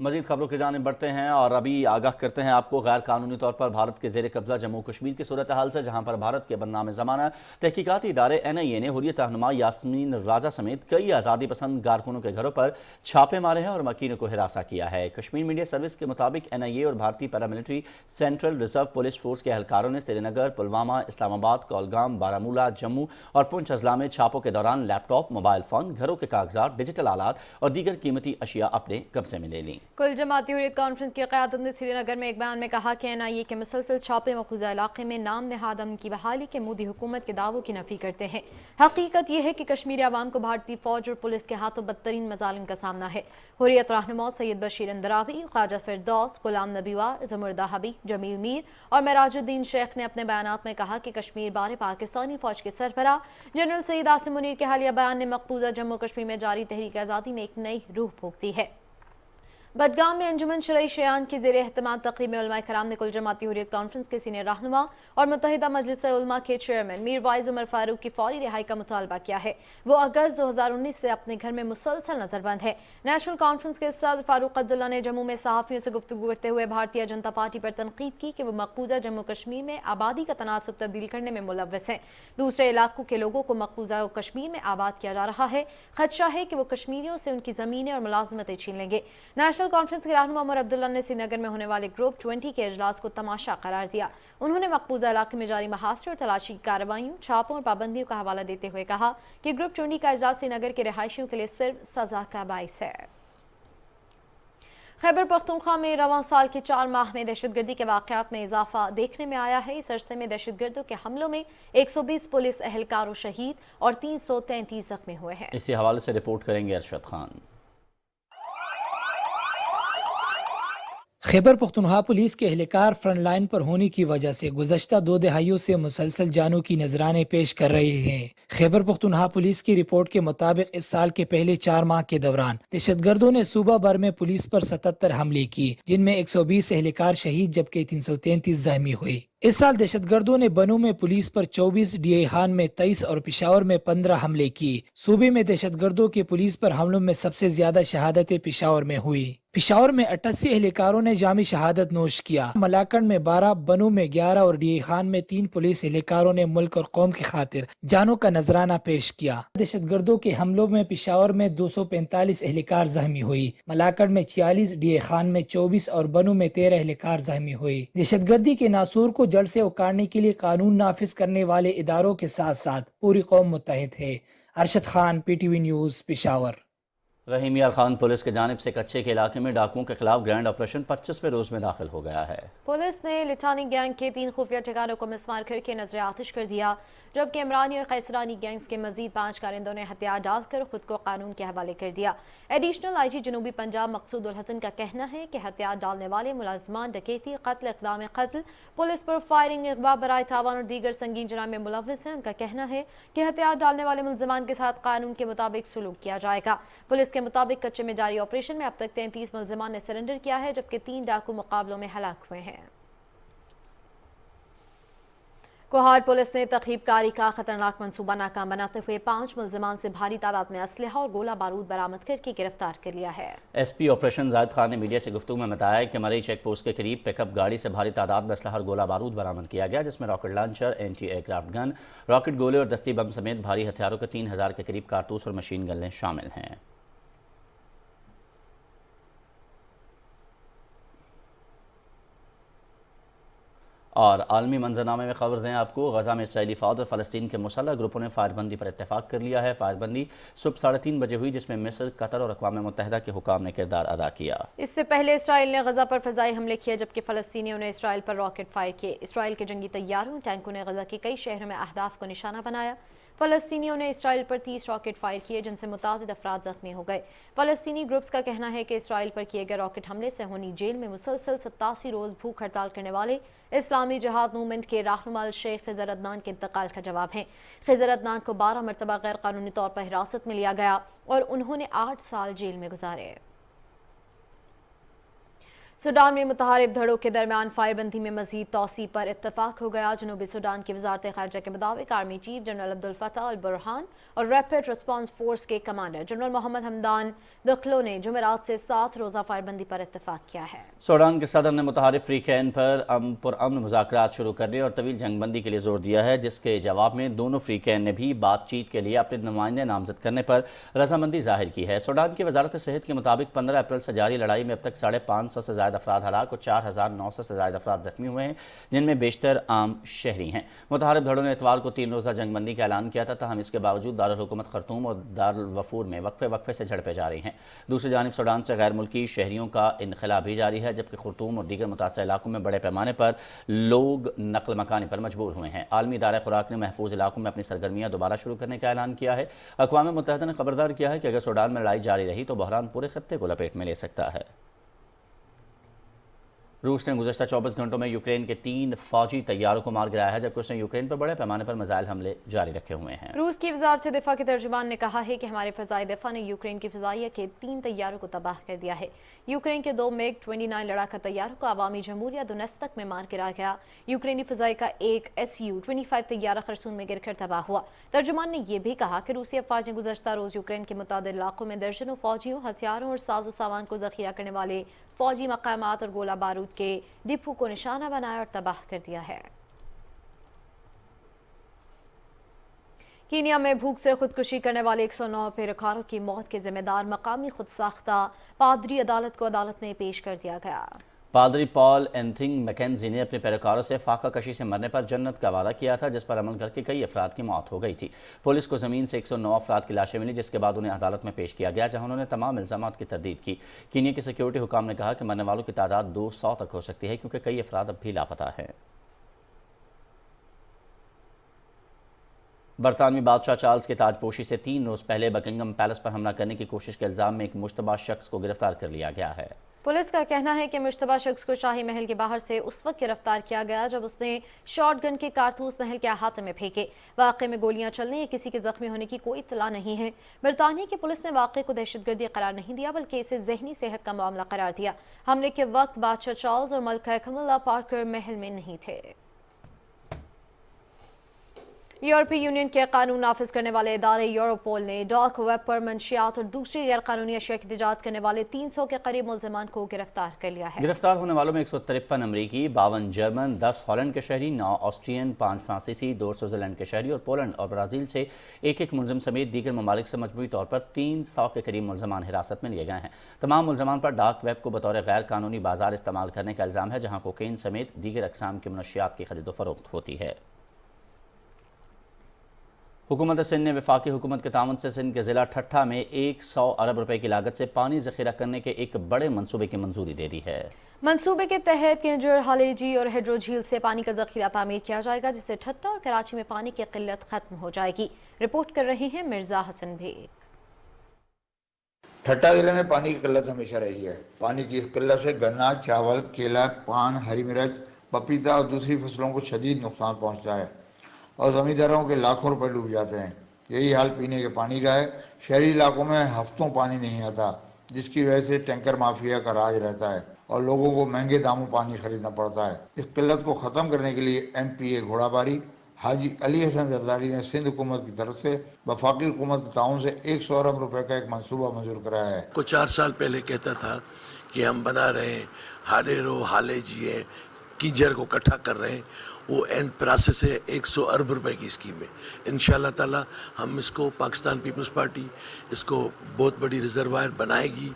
मजीद खबरों की जानिब बढ़ते हैं और अभी आगाह करते हैं आपको गैर कानूनी तौर पर भारत के ज़ेर कब्जा जम्मू कश्मीर की सूरत हाल से, जहां पर भारत के बदनाम ज़माना तहकीकाती इदारे NIA ने हुर्रियत रहनुमा यास्मीन राजा समेत कई आज़ादी पसंद कारकुनों के घरों पर छापे मारे हैं और मकीनों को हिरासा किया है। कश्मीर मीडिया सर्विस के मुताबिक NIA और भारतीय paramilitary central reserve police force के एहलकारों ने श्रीनगर, पुलवामा, इस्लामाबाद, कोलगाम, बारामूला, जम्मू और पुंछ अजला में छापों के दौरान लैपटॉप, मोबाइल फोन, घरों के कागजात, डिजिटल आलात और दीगर कीमती अशिया अपने कब्जे में ले ली। कुल जमाती हुर्रियत कॉन्फ्रेंस की क़यादत ने श्रीनगर में एक बयान में कहा कि NIA के मुसलसल छापे मखूजा इलाके में नाम नहाद अमन की बहाली के मोदी हुकूमत के दावों की नफी करते हैं। हकीकत यह है कि कश्मीरी अवाम को भारतीय फौज और पुलिस के हाथों बदतरीन मजालिम का सामना है। हुर्रियत रहनुमा सैयद बशीर अंदरावी, ख्वाजा फिरदौस, गुलाम नबी वार, ज़मुर्दा हबीब, जमील मीर और मेराजुद्दीन शेख ने अपने बयानात में कहा कि कश्मीर बारे पाकिस्तानी फौज के सरबराह जनरल सईद आसिम मुनीर के हालिया बयान ने मकबूजा जम्मू कश्मीर में जारी तहरीक आज़ादी में एक नई रूह फूंक दी है। बडगाम में अंजुमन शरई शयान की ज़ेर एहतमाम तकरीब में उलमा कराम ने कुल जमाती हुर्रियत कॉन्फ्रेंस के सीनियर रहनुमा और मुत्तहिदा मजलिस उलमा के चेयरमैन मीर वाइज उमर फारूक की फौरी रिहाई का मुतालबा किया है। वो अगस्त 2019 से अपने घर में मुसलसल नजरबंद है। नेशनल कॉन्फ्रेंस के सदर फारूक अब्दुल्ला ने जम्मू में सहाफ़ियों से गुफ्तगू करते हुए भारतीय जनता पार्टी पर तनकीद की कि वो मकबूजा जम्मू कश्मीर में आबादी का तनासुब तब्दील करने में मुलव्वस है। दूसरे इलाकों के लोगों को मकबूजा कश्मीर में आबाद किया जा रहा है। खदशा है कि वो कश्मीरियों से उनकी ज़मीनें और मुलाजमतें छीन लेंगे। नेशनल कॉन्फ्रेंस के रहनुमा उमर अब्दुल्ला ने श्रीनगर में होने वाले ग्रुप 20 के इजलास को तमाशा करार दिया। उन्होंने मकबूजा इलाके में जारी महासरे और तलाशी कार्रवाइयों, छापों और पाबंदियों का हवाला देते हुए कहा कि ग्रुप 20 का इजलास श्रीनगर के रिहायशियों के लिए सिर्फ सजा का बाइस है। खैबर पख्तूनख्वा में रवां साल के 4 माह में दहशतगर्दी के वाक़यात में इजाफा देखने में आया है। इस अरसे में दहशतगर्दों के हमलों में 120 पुलिस एहलकारों शहीद और 333 जख्मी हुए हैं। इसी हवाले से रिपोर्ट करेंगे अरशद खान। खैबर पख्तूनख्वा पुलिस के एहलकार फ्रंट लाइन पर होने की वजह से गुज़श्ता 2 दहाइयों से मुसलसल जानों की नजराने पेश कर रहे हैं। खैबर पख्तूनख्वा पुलिस की रिपोर्ट के मुताबिक इस साल के पहले 4 माह के दौरान दहशतगर्दों ने सूबा भर में पुलिस पर 77 हमले किए, जिनमें 120 एहलकार शहीद जबकि 333 जख्मी हुए। इस साल दहशतगर्दों ने बनू में पुलिस पर 24, डीए खान में 23 और पिशावर में 15 हमले किए। सूबे में दहशतगर्दों के पुलिस पर हमलों में सबसे ज्यादा शहादतें पिशावर में हुई। पिशावर में 88 एहलकारों ने जामी शहादत नोश किया। मलाकड़ में 12, बनू में 11 और डीए खान में 3 पुलिस एहलकारों ने मुल्क और कौम की खातिर जानों का नजराना पेश किया। दहशतगर्दों के हमलों में पिशावर में 245 एहलकार जख्मी हुई, मलाकड़ में 46, डीए खान में 24 और बनू में 13 एहलकार जख्मी हुए। दहशतगर्दी के नासूर को जड़ से उखाड़ने के लिए कानून नाफिज करने वाले इदारों के साथ साथ पूरी कौम मुत्तहिद है। Arshad Khan, PTV news, Peshawar. Rahim Yar Khan police की जानिब से कच्चे के इलाके में डाकुओं के खिलाफ ग्रैंड ऑपरेशन 25वें रोज में दाखिल हो गया है। पुलिस ने लिटानी गैंग के 3 खुफिया ठिकानों को मिसमार करके नजर आतिश कर दिया, जबकि इमरानी और कैसरानी गैंग्स के मजीद 5 कारिंदों ने हथियार डालकर खुद को कानून के हवाले कर दिया। एडिशनल IG जनूबी पंजाब मकसूद उल हसन का कहना है कि हथियार डालने वाले मुलाजमान डकैती, कत्ल, इक़दाम कत्ल, पुलिस पर फायरिंग, अगवा, बराए तावान और दीगर संगीन जुर्म में मुलव्विस हैं। उनका कहना है कि हथियार डालने वाले मुलजमान के साथ कानून के मुताबिक सलूक किया जाएगा। पुलिस के मुताबिक कच्चे में जारी ऑपरेशन में अब तक 33 मुलजमान ने सरेंडर किया है, जबकि 3 डाकू मुकाबलों में हलाक हुए हैं। कोहाड़ पुलिस ने तखरीबकारी का खतरनाक मंसूबा नाकाम बनाते हुए 5 मुलजमान से भारी तादाद में असलहा और गोला बारूद बरामद करके गिरफ्तार कर लिया है। SP ऑपरेशन जाहिद खान ने मीडिया से गुफ्तगू में बताया कि मरई चेक पोस्ट के करीब पिकअप गाड़ी से भारी तादाद में असलहा और गोला बारूद बरामद किया गया, जिसमें rocket launcher, anti aircraft gun, rocket गोले और दस्ती बम समेत भारी हथियारों के 3000 के करीब कारतूस और मशीन गन्नें शामिल हैं। और आलमी मंजरनामे में खबर दें आपको, गजा में इसराइली फौज और फ़लस्तीन के मुसल्लह ग्रुपों ने फायरबंदी पर इत्तेफाक कर लिया है। फायरबंदी सुबह 3:30 बजे हुई, जिसमें मिस्र, कतर और अक़वाम मुत्तहिदा के हुकाम ने किरदार अदा किया। इससे पहले इसराइल ने गजा पर फ़ज़ाई हमले किए, जबकि फ़लस्तीनियों ने इसराइल पर रॉकेट फायर किए। इसराइल के जंगी तैयारों, टैंकों ने गजा के कई शहरों में अहदाफ को निशाना बनाया। फ़लस्तीनियों ने इसराइल पर 30 रॉकेट फायर किए, जिनसे मुतादिद अफराद जख्मी हो गए। फ़लस्तीनी ग्रुप्स का कहना है कि इसराइल पर किए गए रॉकेट हमले से होनी जेल में मुसलसल 87 रोज़ भूख हड़ताल करने वाले इस्लामी जिहाद मूवमेंट के रहनुमा शेख खिज़र अदनान के इंतकाल का जवाब है। खिज़र अदनान को 12 मरतबा गैर कानूनी तौर पर हिरासत में लिया गया और उन्होंने 8 साल जेल में गुजारे। सूडान में मुतहारिब धड़ों के दरमियान फायरबंदी में मजीद तौसी पर इत्तफाक हो गया। जनूबी सूडान की वजारत खारजा के मुताबिक army chief general Abdul Fattah al Burhan और रैपिड रिस्पांस फोर्स के commander general Mohammed Hamdan Dagalo ने जुमेरात से 7 रोज़ा फायरबंदी पर इत्तफाक किया है। सूडान के सदर ने मुतहारिब फ्रीकैन पर पुरअमन मुज़ाकरात शुरू करने और तवील जंगबंदी के लिए जोर दिया है, जिसके जवाब में दोनों फ्रीकैन ने भी बातचीत के लिए अपने नुमाइंदे नामजद करने पर रजामंदी जाहिर की है। सूडान की वजारत सेहत के मुताबिक 15 अप्रैल से जारी लड़ाई में अब तक 550 से ज़्यादा अफराद हलाक और 4900 से ज़्यादा अफराद जख्मी हुए हैं, जिनमें बेशतर आम शहरी हैं। मुतहारिब धड़ों ने इतवार को 3 रोज़ा जंगबंदी का ऐलान किया था, ताहम इसके बावजूद दारुल हुकूमत खर्तूम और दारुल वफूर में वक्फे से झड़पें जारी हैं। दूसरी जानिब सूडान से गैर मुल्की शहरियों का इनखला भी जारी है, जबकि खर्तूम और दीगर मुतासर इलाकों में बड़े पैमाने पर लोग नकल मकानी पर मजबूर हुए हैं। आलमी इदारा खुराक ने महफूज इलाकों में अपनी सरगर्मियाँ दोबारा शुरू करने का ऐलान किया है। अक़वाम मुत्तहिदा ने खबरदार किया है कि अगर सूडान में लड़ाई जारी रही तो बहरान पूरे खत्ते को लपेट में ले सकता है। रूस ने गुज़श्ता 24 घंटों में यूक्रेन के 3 फौजी तैयारों को मार गिराया है, जबकि उसने यूक्रेन पर बड़े पैमाने पर मिसाइल हमले जारी रखे हुए हैं। रूस की वज़ारत दिफा के तर्जुमान ने कहा है कि हमारे फ़ज़ाई दिफा ने यूक्रेन की फ़ज़ाइया के 3 तैयारों को तबाह कर दिया है। यूक्रेन के 2 MiG-29 लड़ाका तैयारों को अवामी जमहूरिया दोनेत्स्क में मार गिराया गया। यूक्रेनी फ़ज़ाई का एक Su-25 तैयारा खरसून में गिरकर तबाह हुआ। तर्जुमान ने यह भी कहा कि रूसी अफवाज ने गुज़श्ता रोज़ यूक्रेन के मुतादिद इलाकों में दर्जनों फौजियों, हथियारों और साजो सामान को ज़ख़ीरा करने वाले फौजी मकामात और गोला बारूद के डिपो को निशाना बनाया और तबाह कर दिया है। कीनिया में भूख से खुदकुशी करने वाले 109 पैरोकारों की मौत के जिम्मेदार मकामी खुद साख्ता पादरी अदालत को अदालत में पेश कर दिया गया। پادری پال اینتھنگ میکنزی نے اپنے پیروکاروں سے فاقہ کشی سے مرنے پر جنت کا وعدہ کیا تھا، جس پر عمل کر کے کئی افراد کی موت ہو گئی تھی۔ پولیس کو زمین سے 109 افراد کی لاشیں ملی، جس کے بعد انہیں عدالت میں پیش کیا گیا، جہاں انہوں نے تمام الزامات کی تردید کی۔ کینیا کے سیکیورٹی حکام نے کہا کہ مرنے والوں کی تعداد 200 تک ہو سکتی ہے، کیونکہ کئی افراد اب بھی لاپتہ ہیں۔ برطانوی بادشاہ چارلز کے تاج پوشی سے 3 روز پہلے بکنگم پیلس پر حملہ کرنے کی کوشش کے الزام میں ایک مشتبہ شخص کو گرفتار کر لیا گیا ہے۔ پولیس کا کہنا ہے کہ مشتبہ شخص کو شاہی محل کے باہر سے اس وقت گرفتار کیا گیا جب اس نے شارٹ گن کے کارتوس محل کے احاطے میں پھینکے۔ واقعے میں گولیاں چلنے یا کسی کے زخمی ہونے کی کوئی اطلاع نہیں ہے۔ برطانیہ کی پولیس نے واقعے کو دہشت گردی قرار نہیں دیا، بلکہ اسے ذہنی صحت کا معاملہ قرار دیا۔ حملے کے وقت بادشاہ چارلز اور ملکہ کمیلا پارکر محل میں نہیں تھے۔ یورپی یونین کے قانون نافذ کرنے والے ادارے یوروپول نے ڈارک ویب پر منشیات اور دوسری غیر قانونی اشیاء کی تجارت کرنے والے 300 کے قریب ملزمان کو گرفتار کر لیا ہے۔ گرفتار ہونے والوں میں 153 امریکی، 52 جرمن، 10 ہالینڈ کے شہری، 9 آسٹرین، 5 فرانسیسی، 2 سوئٹزرلینڈ کے شہری اور پولینڈ اور برازیل سے ایک ملزم سمیت دیگر ممالک سے مجموعی طور پر 300 کے قریب ملزمان حراست میں لیے گئے ہیں۔ تمام ملزمان پر ڈارک ویب کو بطور غیر قانونی بازار استعمال کرنے کا الزام ہے، جہاں کوکین سمیت دیگر اقسام کی منشیات کی خرید و فروخت ہوتی ہے۔ حکومت سندھ نے وفاقی حکومت کے تعاون سے سندھ کے ضلع ٹھٹھہ میں 100 ارب روپے کی لاگت سے پانی ذخیرہ کرنے کے ایک بڑے منصوبے کی منظوری دے دی ہے۔ منصوبے کے تحت کنجر، ہالیجی اور ہیڈرو جھیل سے پانی کا ذخیرہ تعمیر کیا جائے گا، جس سے ٹھٹھہ اور کراچی میں پانی کی قلت ختم ہو جائے گی۔ رپورٹ کر رہے ہیں مرزا حسن بھیگ۔ ٹھٹھہ ضلع میں پانی کی قلت ہمیشہ رہی ہے۔ پانی کی قلت سے گنا، چاول، کیلا، پان، ہری مرچ، پپیتا اور دوسری فصلوں کو شدید نقصان پہنچتا ہے اور زمینداروں کے لاکھوں روپے ڈوب جاتے ہیں۔ یہی حال پینے کے پانی کا ہے۔ شہری علاقوں میں ہفتوں پانی نہیں آتا، جس کی وجہ سے ٹینکر مافیا کا راج رہتا ہے اور لوگوں کو مہنگے داموں پانی خریدنا پڑتا ہے۔ اس قلت کو ختم کرنے کے لیے MPA گھوڑا باری حاجی علی حسن زرداری نے سندھ حکومت کی طرف سے وفاقی حکومت کے تعاون سے 100 ارب روپے کا ایک منصوبہ منظور کرایا ہے۔ کو 4 سال پہلے کہتا تھا کہ ہم بنا رہے ہیں ہاڈیرو، ہالے جی ہے، کینجر کو اکٹھا کر رہے ہیں، وہ اینڈ پروسیس ہے 100 ارب روپے کی اسکیم ہے۔ انشاءاللہ تعالی ہم اس کو پاکستان پیپلز پارٹی اس کو بہت بڑی ریزروائر بنائے گی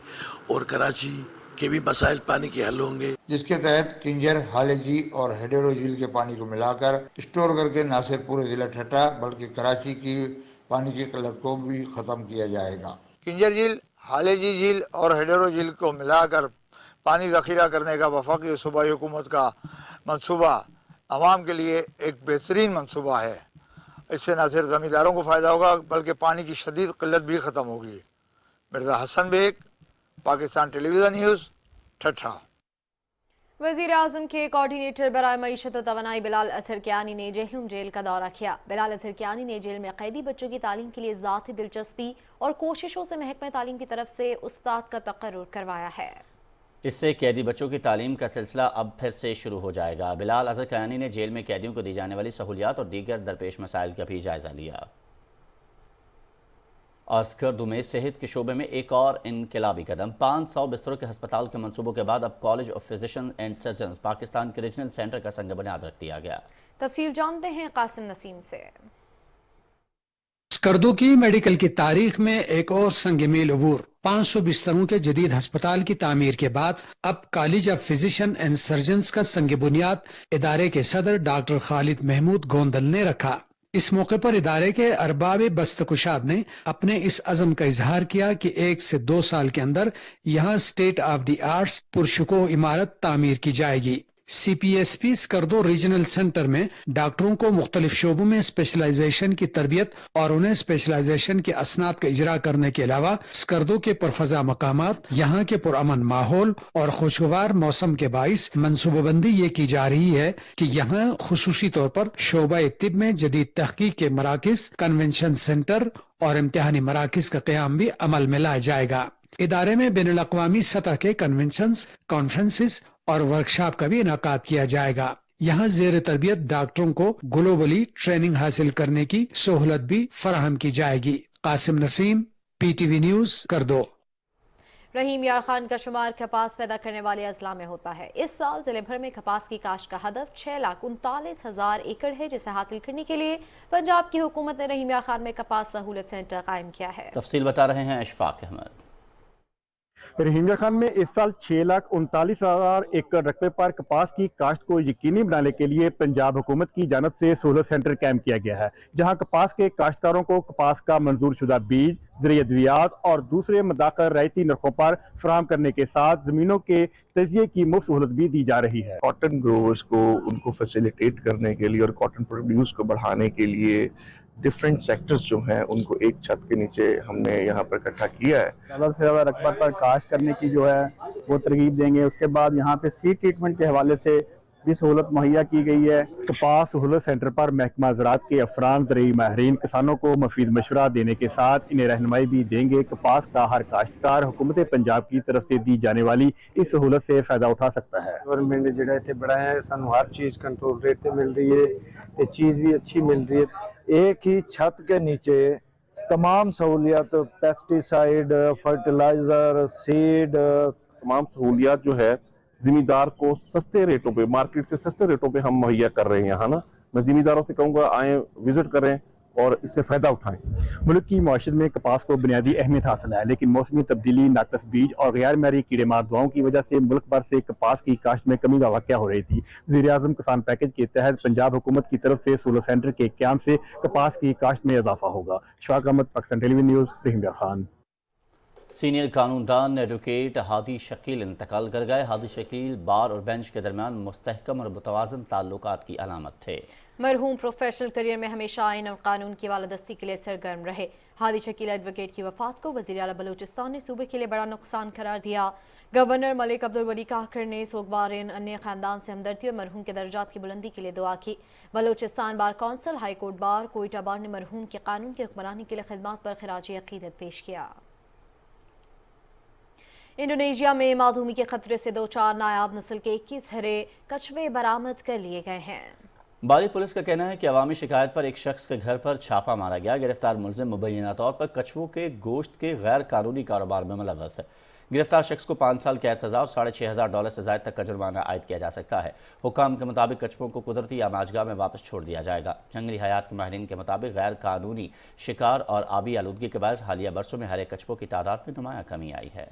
اور کراچی کے بھی مسائل پانی کے حل ہوں گے، جس کے تحت کنجر، ہالیجی اور ہیڈرو جھیل کے پانی کو ملا کر اسٹور کر کے نہ صرف پورے ضلع ٹھٹھہ بلکہ کراچی کی پانی کی قلت کو بھی ختم کیا جائے گا۔ کنجر جھیل، ہالیجی جھیل اور ہیڈرو جھیل کو ملا کر پانی ذخیرہ کرنے کا وفاقی صوبائی حکومت کا منصوبہ عوام کے لیے ایک بہترین منصوبہ ہے۔ اس سے نہ صرف زمینداروں کو فائدہ ہوگا بلکہ پانی کی شدید قلت بھی ختم ہوگی۔ مرزا حسن بیگ، پاکستان ٹیلی ویژن نیوز، ٹھٹھہ۔ وزیر اعظم کے کوارڈینیٹر برائے معیشت و توانائی بلال اظہرکیانی نے جہلم جیل کا دورہ کیا۔ بلال اظہرکیانی نے جیل میں قیدی بچوں کی تعلیم کے لیے ذاتی دلچسپی اور کوششوں سے محکمہ تعلیم کی طرف سے استاد کا تقرر کروایا ہے۔ اس سے قیدی بچوں کی تعلیم کا سلسلہ اب پھر سے شروع ہو جائے گا۔ بلال اظہرکیانی نے جیل میں قیدیوں کو دی جانے والی سہولیات اور دیگر درپیش مسائل کا بھی جائزہ لیا۔ اور اسکردو میں صحت کے شعبے میں ایک اور انقلابی قدم، 500 بستروں کے ہسپتال کے منصوبوں کے بعد اب college of physician and surgeons Pakistan کے ریجنل سینٹر کا سنگ بنیاد رکھ دیا گیا۔ تفصیل جانتے ہیں قاسم نسیم سے۔ اسکردو کی میڈیکل کی تاریخ میں ایک اور سنگ میل عبور، 500 بستروں کے جدید ہسپتال کی تعمیر کے بعد اب college of physician and surgeons کا سنگ بنیاد ادارے کے صدر ڈاکٹر خالد محمود گوندل نے رکھا۔ اس موقع پر ادارے کے ارباب بست کشاد نے اپنے اس عزم کا اظہار کیا کہ 1 سے 2 سال کے اندر یہاں اسٹیٹ آف دی آرٹس پرشکوہ عمارت تعمیر کی جائے گی۔ CPSP اسکردو ریجنل سینٹر میں ڈاکٹروں کو مختلف شعبوں میں اسپیشلائزیشن کی تربیت اور انہیں اسپیشلائزیشن کے اسناد کا اجرا کرنے کے علاوہ اسکردو کے پرفضا مقامات، یہاں کے پرامن ماحول اور خوشگوار موسم کے باعث منصوبہ بندی یہ کی جا رہی ہے کہ یہاں خصوصی طور پر شعبہ طب میں جدید تحقیق کے مراکز، کنونشن سینٹر اور امتحانی مراکز کا قیام بھی عمل میں لایا جائے گا۔ ادارے میں بین الاقوامی سطح کے کنونشنز، کانفرنسز اور ورکشاپ کا بھی انعقاد کیا جائے گا۔ یہاں زیر تربیت ڈاکٹروں کو گلوبلی ٹریننگ حاصل کرنے کی سہولت بھی فراہم کی جائے گی۔ قاسم نسیم، PTV نیوز، اسکردو۔ رحیم یار خان کا شمار کپاس پیدا کرنے والے اضلاع میں ہوتا ہے۔ اس سال ضلع بھر میں کپاس کی کاشت کا ہدف 6,39,000 ایکڑ ہے، جسے حاصل کرنے کے لیے پنجاب کی حکومت نے رحیم یار خان میں کپاس سہولت سینٹر قائم کیا ہے۔ تفصیل بتا رہے ہیں اشفاق احمد۔ रोहिंग्या खान में इस साल 6,39,000 एकड़ रकबे पर कपास की काश्त को यकीनी बनाने के लिए पंजाब हुकूमत की जानब से सहूलत सेंटर कायम किया गया है, जहां कपास के काश्तकारों को कपास का मंजूर शुदा बीज, ज़रिए अद्वियात और दूसरे मदाखिल रियायती नरखों पर फराहम करने के साथ ज़मीनों के तजिए की मुफ्त सहूलत भी दी जा रही है। कॉटन ग्रोवर्स को उनको फैसिलिटेट करने के लिए और कॉटन प्रोड्यूस को बढ़ाने के लिए डिफरेंट सेक्टर्स जो हैं उनको एक छत के नीचे हमने यहाँ पर इकट्ठा किया है। ज़्यादा से ज़्यादा रकबा पर काश्त करने की जो है वो तरगीब देंगे। उसके बाद यहाँ पे सीड ट्रीटमेंट के हवाले से भी सहूलत मुहैया की गई है। कपास सहूलत सेंटर पर महकमा ज़राअत के अफसरान ज़रूरी माहिरीन किसानों को मुफीद मशवरा देने के साथ इन्हें रहनुमाई भी देंगे। कपास का हर काश्तकार हुकूमत पंजाब की तरफ से दी जाने वाली इस सहूलत से फ़ायदा उठा सकता है। गवर्नमेंट ने जो इतने बढ़ाया सानू हर चीज़ कंट्रोल रेट पे मिल रही है, ये चीज़ भी अच्छी मिल रही है। एक ही छत के नीचे तमाम सहूलियत, पेस्टिसाइड, फर्टिलाइज़र, सीड, तमाम सहूलियात जो है ज़िमींदार को सस्ते रेटों पे, मार्केट से सस्ते रेटों पे हम मुहैया कर रहे हैं यहाँ ना। मैं ज़िमींदारों से कहूँगा आएँ, विज़िट करें और इससे फ़ायदा उठाएं। मुल्क की मईशत में कपास को बुनियादी अहमियत हासिल है, लेकिन मौसमी तब्दीली, नाकस बीज और गैर मारी कीड़े मार दवाओं की वजह से मुल्क भर से कपास की काश्त में कमी का वाक़या हो रही थी। वज़ीर-ए-आज़म किसान पैकेज के तहत पंजाब हुकूमत की तरफ से सहूलत सेंटर के क़याम से कपास की काश्त में इजाफा होगा। शाक अहमद, पाकिस्तान टेलीविजन न्यूज़, रोहिंग्या खान। सीनियर कानूनदान एडवोकेट हादी शकील इंतकाल कर गए। हादी शकील बार और बेंच के दरमियान मुस्तहकम और मुतवाज़न ताल्लुकात की अलामत थे। मरहूम प्रोफेशनल करियर में हमेशा आइन और कानून की बालादस्ती के लिए सरगर्म रहे। हादी शकील एडवोकेट की वफात को वज़ीर आला बलूचिस्तान ने सूबे के लिए बड़ा नुकसान करार दिया। गवर्नर मलिक अब्दुल वली काकर ने सोगबारिन अन्य खानदान से हमदर्दी और मरहूम के दर्जात की बुलंदी के लिए दुआ की। Balochistan bar council, high court bar, Quetta bar ने मरहूम के कानून की हुक्मरानी के लिए खिदमत पर खराज अकीदत पेश किया। इंडोनेशिया में मादूमी के खतरे से 2-4 नायाब नस्ल के 21 हरे कछुए बरामद कर लिए गए हैं। बाली पुलिस का कहना है कि अवामी शिकायत पर एक शख्स के घर पर छापा मारा गया। गिरफ्तार मुलजिम मुबैना तौर पर कछुओं के गोश्त के गैर कानूनी कारोबार में मुलव्वस है। गिरफ्तार शख्स को 5 साल कैद सजा और $6,500 से ज़ायद तक का जुर्माना आयद किया जा सकता है। हुकाम के मुताबिक कछुओं को कुदरती आमाजगाह में वापस छोड़ दिया जाएगा। जंगली हयात के माहिरीन के मुताबिक गैर कानूनी शिकार और आबी आलूदगी के बायस हालिया बरसों में हरे कछुओं की तादाद में नुमाया कमी आई है।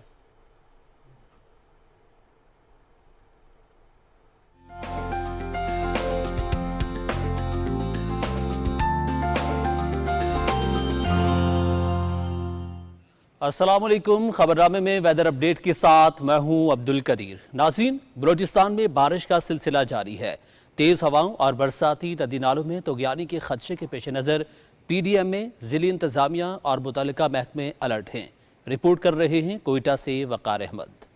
अस्सलामुअलैकुम। खबरनामे में वेदर अपडेट के साथ मैं हूं अब्दुल कदीर। नाज़रीन, बलूचिस्तान में बारिश का सिलसिला जारी है। तेज़ हवाओं और बरसाती नदी नालों में तुग़यानी के खदशे के पेश नज़र PDM में ज़िली इंतज़ामिया और मुतल्लिका महकमे अलर्ट हैं। रिपोर्ट कर रहे हैं कोयटा से वक़ार अहमद।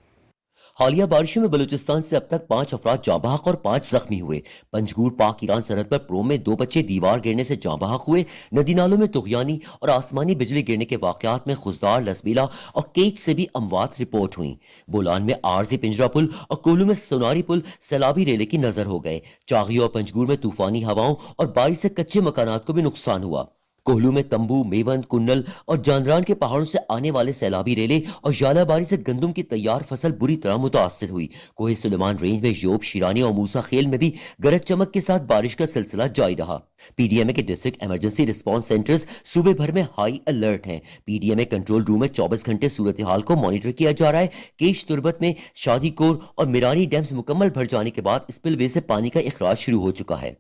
हालिया बारिशों में बलूचिस्तान से अब तक 5 अफराद जाँ बहक और 5 जख्मी हुए। पंजगूर पाक ईरान सरहद पर प्रो में 2 बच्चे दीवार गिरने से जाँ बहक हुए। नदी नालों में तुग़यानी और आसमानी बिजली गिरने के वाक़यात में खुजदार, लसबीला और केच से भी अमवात रिपोर्ट हुई। बोलान में आरजी पिंजरा पुल और कोलू में सोनारी पुल सैलाबी रेले की नजर हो गए। चागी और पंजगूर में तूफानी हवाओं और बारिश से कच्चे मकानात को भी नुकसान हुआ। कोहलू में तंबू, मेवन, कुन्नल और जानरान के पहाड़ों से आने वाले सैलाबी रेले और जालाबारी से गंदम की तैयार फसल बुरी तरह मुतासर हुई। कोहे सुलेमान रेंज में योब, शिरानी और मूसा खेल में भी गरज चमक के साथ बारिश का सिलसिला जारी रहा। PDMA के डिस्ट्रिक्ट इमरजेंसी रिस्पांस सेंटर्स सूबे भर में हाई अलर्ट हैं। PDMA कंट्रोल रूम में 24 घंटे सूरत हाल को मॉनिटर किया जा रहा है। केश तुर्बत में शादीकोर और मिरानी डैम्स मुकम्मल भर जाने के बाद स्पिलवे से पानी का इखराज शुरू हो चुका है।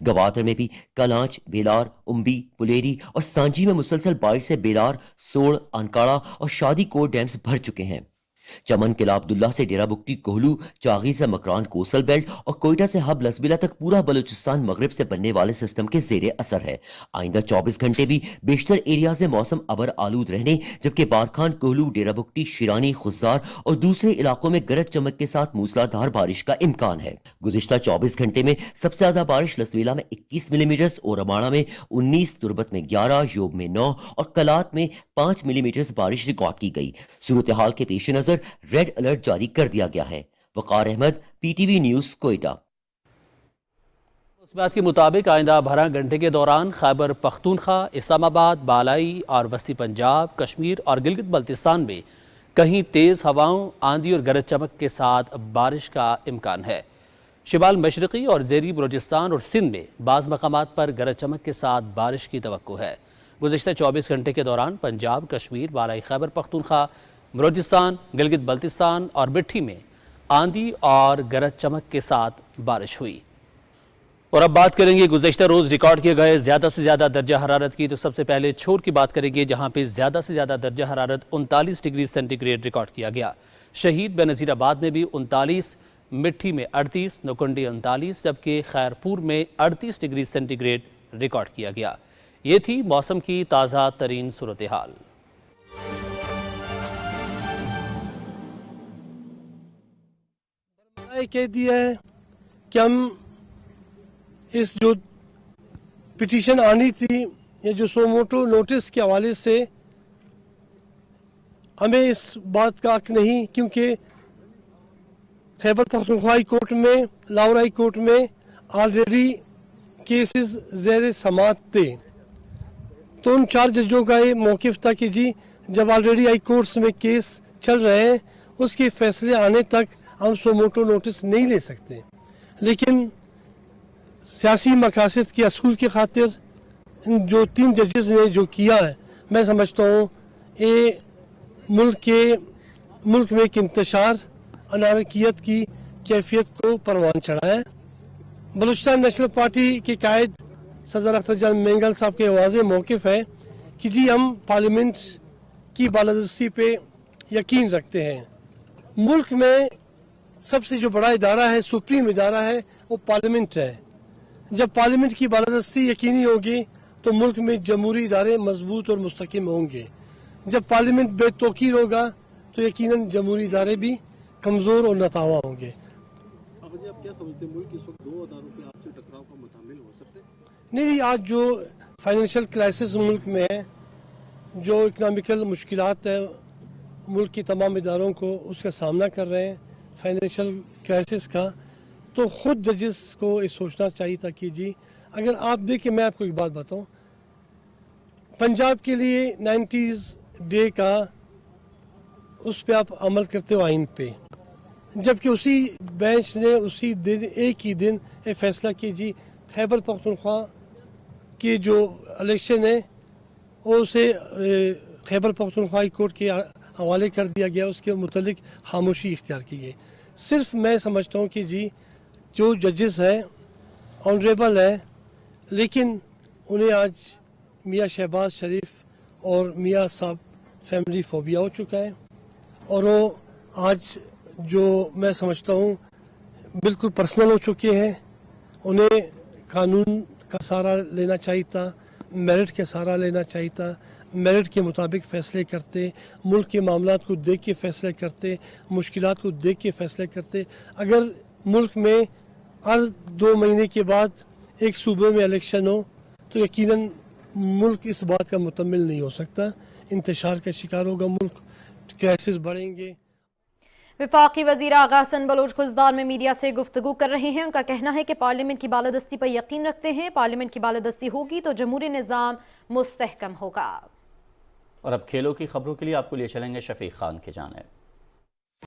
गवादर में भी कलांच, बेलार, उम्बी, पुलेरी और सांची में मुसलसल बारिश से बेलार, सोड़, अनकाड़ा और शादीकोट डैम्स भर चुके हैं। चमन किला अब्दुल्ला से डेरा बुक्टी, कोहलू, चागी से मकरान कोसल बेल्ट और कोयटा से हब लसबिला तक पूरा बलूचिस्तान मगरिब से बनने वाले सिस्टम के जेरे असर है। आइंदा 24 घंटे भी बेशतर एरियाज में मौसम अबर आलूद रहने, जबकि बारखान, कोहलू, डेरा बुक्टी, शिरानी, खुजार और दूसरे इलाकों में गरज चमक के साथ मूसलाधार बारिश का इम्कान है। गुज़िश्ता 24 घंटे में सबसे ज्यादा बारिश लसबीला में 21 मिलीमीटर, ओरमाड़ा में 19, तुर्बत में 11, योब में 9 और कलात में 5 मिलीमीटर बारिश रिकॉर्ड की गई। सूरत हाल के पेश नजर रेड अलर्ट जारी कर दिया गया है। वक़ार अहमद, PTV न्यूज़, कोयटा। उस बात के मुताबिक आइंदा 12 घंटे के दौरान खैबर पख्तूनख्वा, इस्लामाबाद, बालाई और वस्ती पंजाब, कश्मीर और गिलगित बल्तिस्तान में कहीं तेज़ हवाओं, आंधी और गरज चमक के साथ बारिश का इम्कान है। शिमाल मशरक़ी और ज़ेरी बलूचिस्तान और सिंध में बाज़ मकामात पर गरज चमक के साथ बारिश की तवक्को है। गुज़िश्ता 24 घंटे के दौरान पंजाब, कश्मीर, बालाई खैबर पख्तूनख्वा, بلوچستان، گلگت بلتستان اور مٹھی میں آندھی اور گرج چمک کے ساتھ بارش ہوئی۔ اور اب بات کریں گے گزشتہ روز ریکارڈ کیے گئے زیادہ سے زیادہ درجہ حرارت کی۔ تو سب سے پہلے چھور کی بات کریں گے، جہاں پہ زیادہ سے زیادہ درجہ حرارت 39 ڈگری سینٹی گریڈ ریکارڈ کیا گیا۔ شہید بنظیر آباد میں بھی 39، مٹھی میں 38، نوکنڈی 39، جبکہ خیرپور میں 38 ڈگری سینٹی گریڈ ریکارڈ کیا گیا۔ یہ تھی موسم کی تازہ ترین صورتحال۔ کہہ دیا ہے کہ ہم اس جو پٹیشن آنی تھی یا جو سو موٹو نوٹس کے حوالے سے ہمیں اس بات کا حق نہیں، کیونکہ خیبر پختونخوا ہائی کورٹ میں، لاہور ہائی کورٹ میں آلریڈی کیسز زیر سماعت تھے۔ تو ان 4 ججوں کا یہ موقف تھا کہ جی جب آلریڈی ہائی کورٹس میں کیس چل رہے ہیں، اس کے فیصلے آنے تک ہم سو موٹو نوٹس نہیں لے سکتے۔ لیکن سیاسی مقاصد کے اصول کی خاطر جو 3 ججز نے جو کیا ہے، میں سمجھتا ہوں یہ ملک میں ایک انتشار انارکیت کی کیفیت کو پروان چڑھا ہے۔ بلوچستان نیشنل پارٹی کے قائد صدر اختر جان مینگل صاحب کے واضح موقف ہے کہ جی ہم پارلیمنٹ کی بالادستی پہ یقین رکھتے ہیں۔ ملک میں سب سے جو بڑا ادارہ ہے، سپریم ادارہ ہے، وہ پارلیمنٹ ہے۔ جب پارلیمنٹ کی بالادستی یقینی ہوگی تو ملک میں جمہوری ادارے مضبوط اور مستحکم ہوں گے۔ جب پارلیمنٹ بے توقیر ہوگا تو یقیناً جمہوری ادارے بھی کمزور اور ناتواں ہوں گے۔ آپ کیا سمجھتے ہیں ملک اس وقت 2 اداروں کے آپسی ٹکراؤ کا متحمل ہو سکتے ہیں؟ نہیں، آج جو فائنینشیل کرائسس ملک میں ہے، جو اکنامیکل مشکلات ہے، ملک کی تمام اداروں کو اس کا سامنا کر رہے ہیں فائنینشیل کرائسس کا، تو خود ججز کو یہ سوچنا چاہیے تھا کہ جی اگر آپ دیکھیں، میں آپ کو ایک بات بتاؤں، پنجاب کے لیے 90s ڈے کا اس پہ آپ عمل کرتے ہو آئین پہ، جبکہ اسی بینچ نے اسی دن ایک ہی دن یہ فیصلہ کہ جی خیبر پختونخوا کی جو الیکشن ہے وہ اسے خیبر پختونخوا ہائی کورٹ کے حوالے کر دیا گیا، اس کے متعلق خاموشی اختیار کی گئی۔ صرف میں سمجھتا ہوں کہ جی جو ججز ہیں آنریبل ہے، لیکن انہیں آج میاں شہباز شریف اور میاں صاحب فیملی فوبیا ہو چکا ہے، اور وہ آج جو میں سمجھتا ہوں بالکل پرسنل ہو چکے ہیں۔ انہیں قانون کا سہارا لینا چاہیے تھا، میرٹ کا سہارا لینا چاہیے تھا، میرٹ کے مطابق فیصلے کرتے، ملک کے معاملات کو دیکھ کے فیصلے کرتے، مشکلات کو دیکھ کے فیصلے کرتے۔ اگر ملک میں ہر 2 مہینے کے بعد ایک صوبے میں الیکشن ہو تو یقیناً ملک اس بات کا متحمل نہیں ہو سکتا، انتشار کا شکار ہوگا ملک، کرائسس بڑھیں گے۔ وفاقی وزیر آغا حسن بلوچ خزدان میں میڈیا سے گفتگو کر رہے ہیں۔ ان کا کہنا ہے کہ پارلیمنٹ کی بالادستی پر یقین رکھتے ہیں، پارلیمنٹ کی بالادستی ہوگی تو جمہوری نظام مستحکم ہوگا۔ اور اب کھیلوں کی خبروں کے لیے آپ کو لے چلیں گے شفیق خان کی جانب۔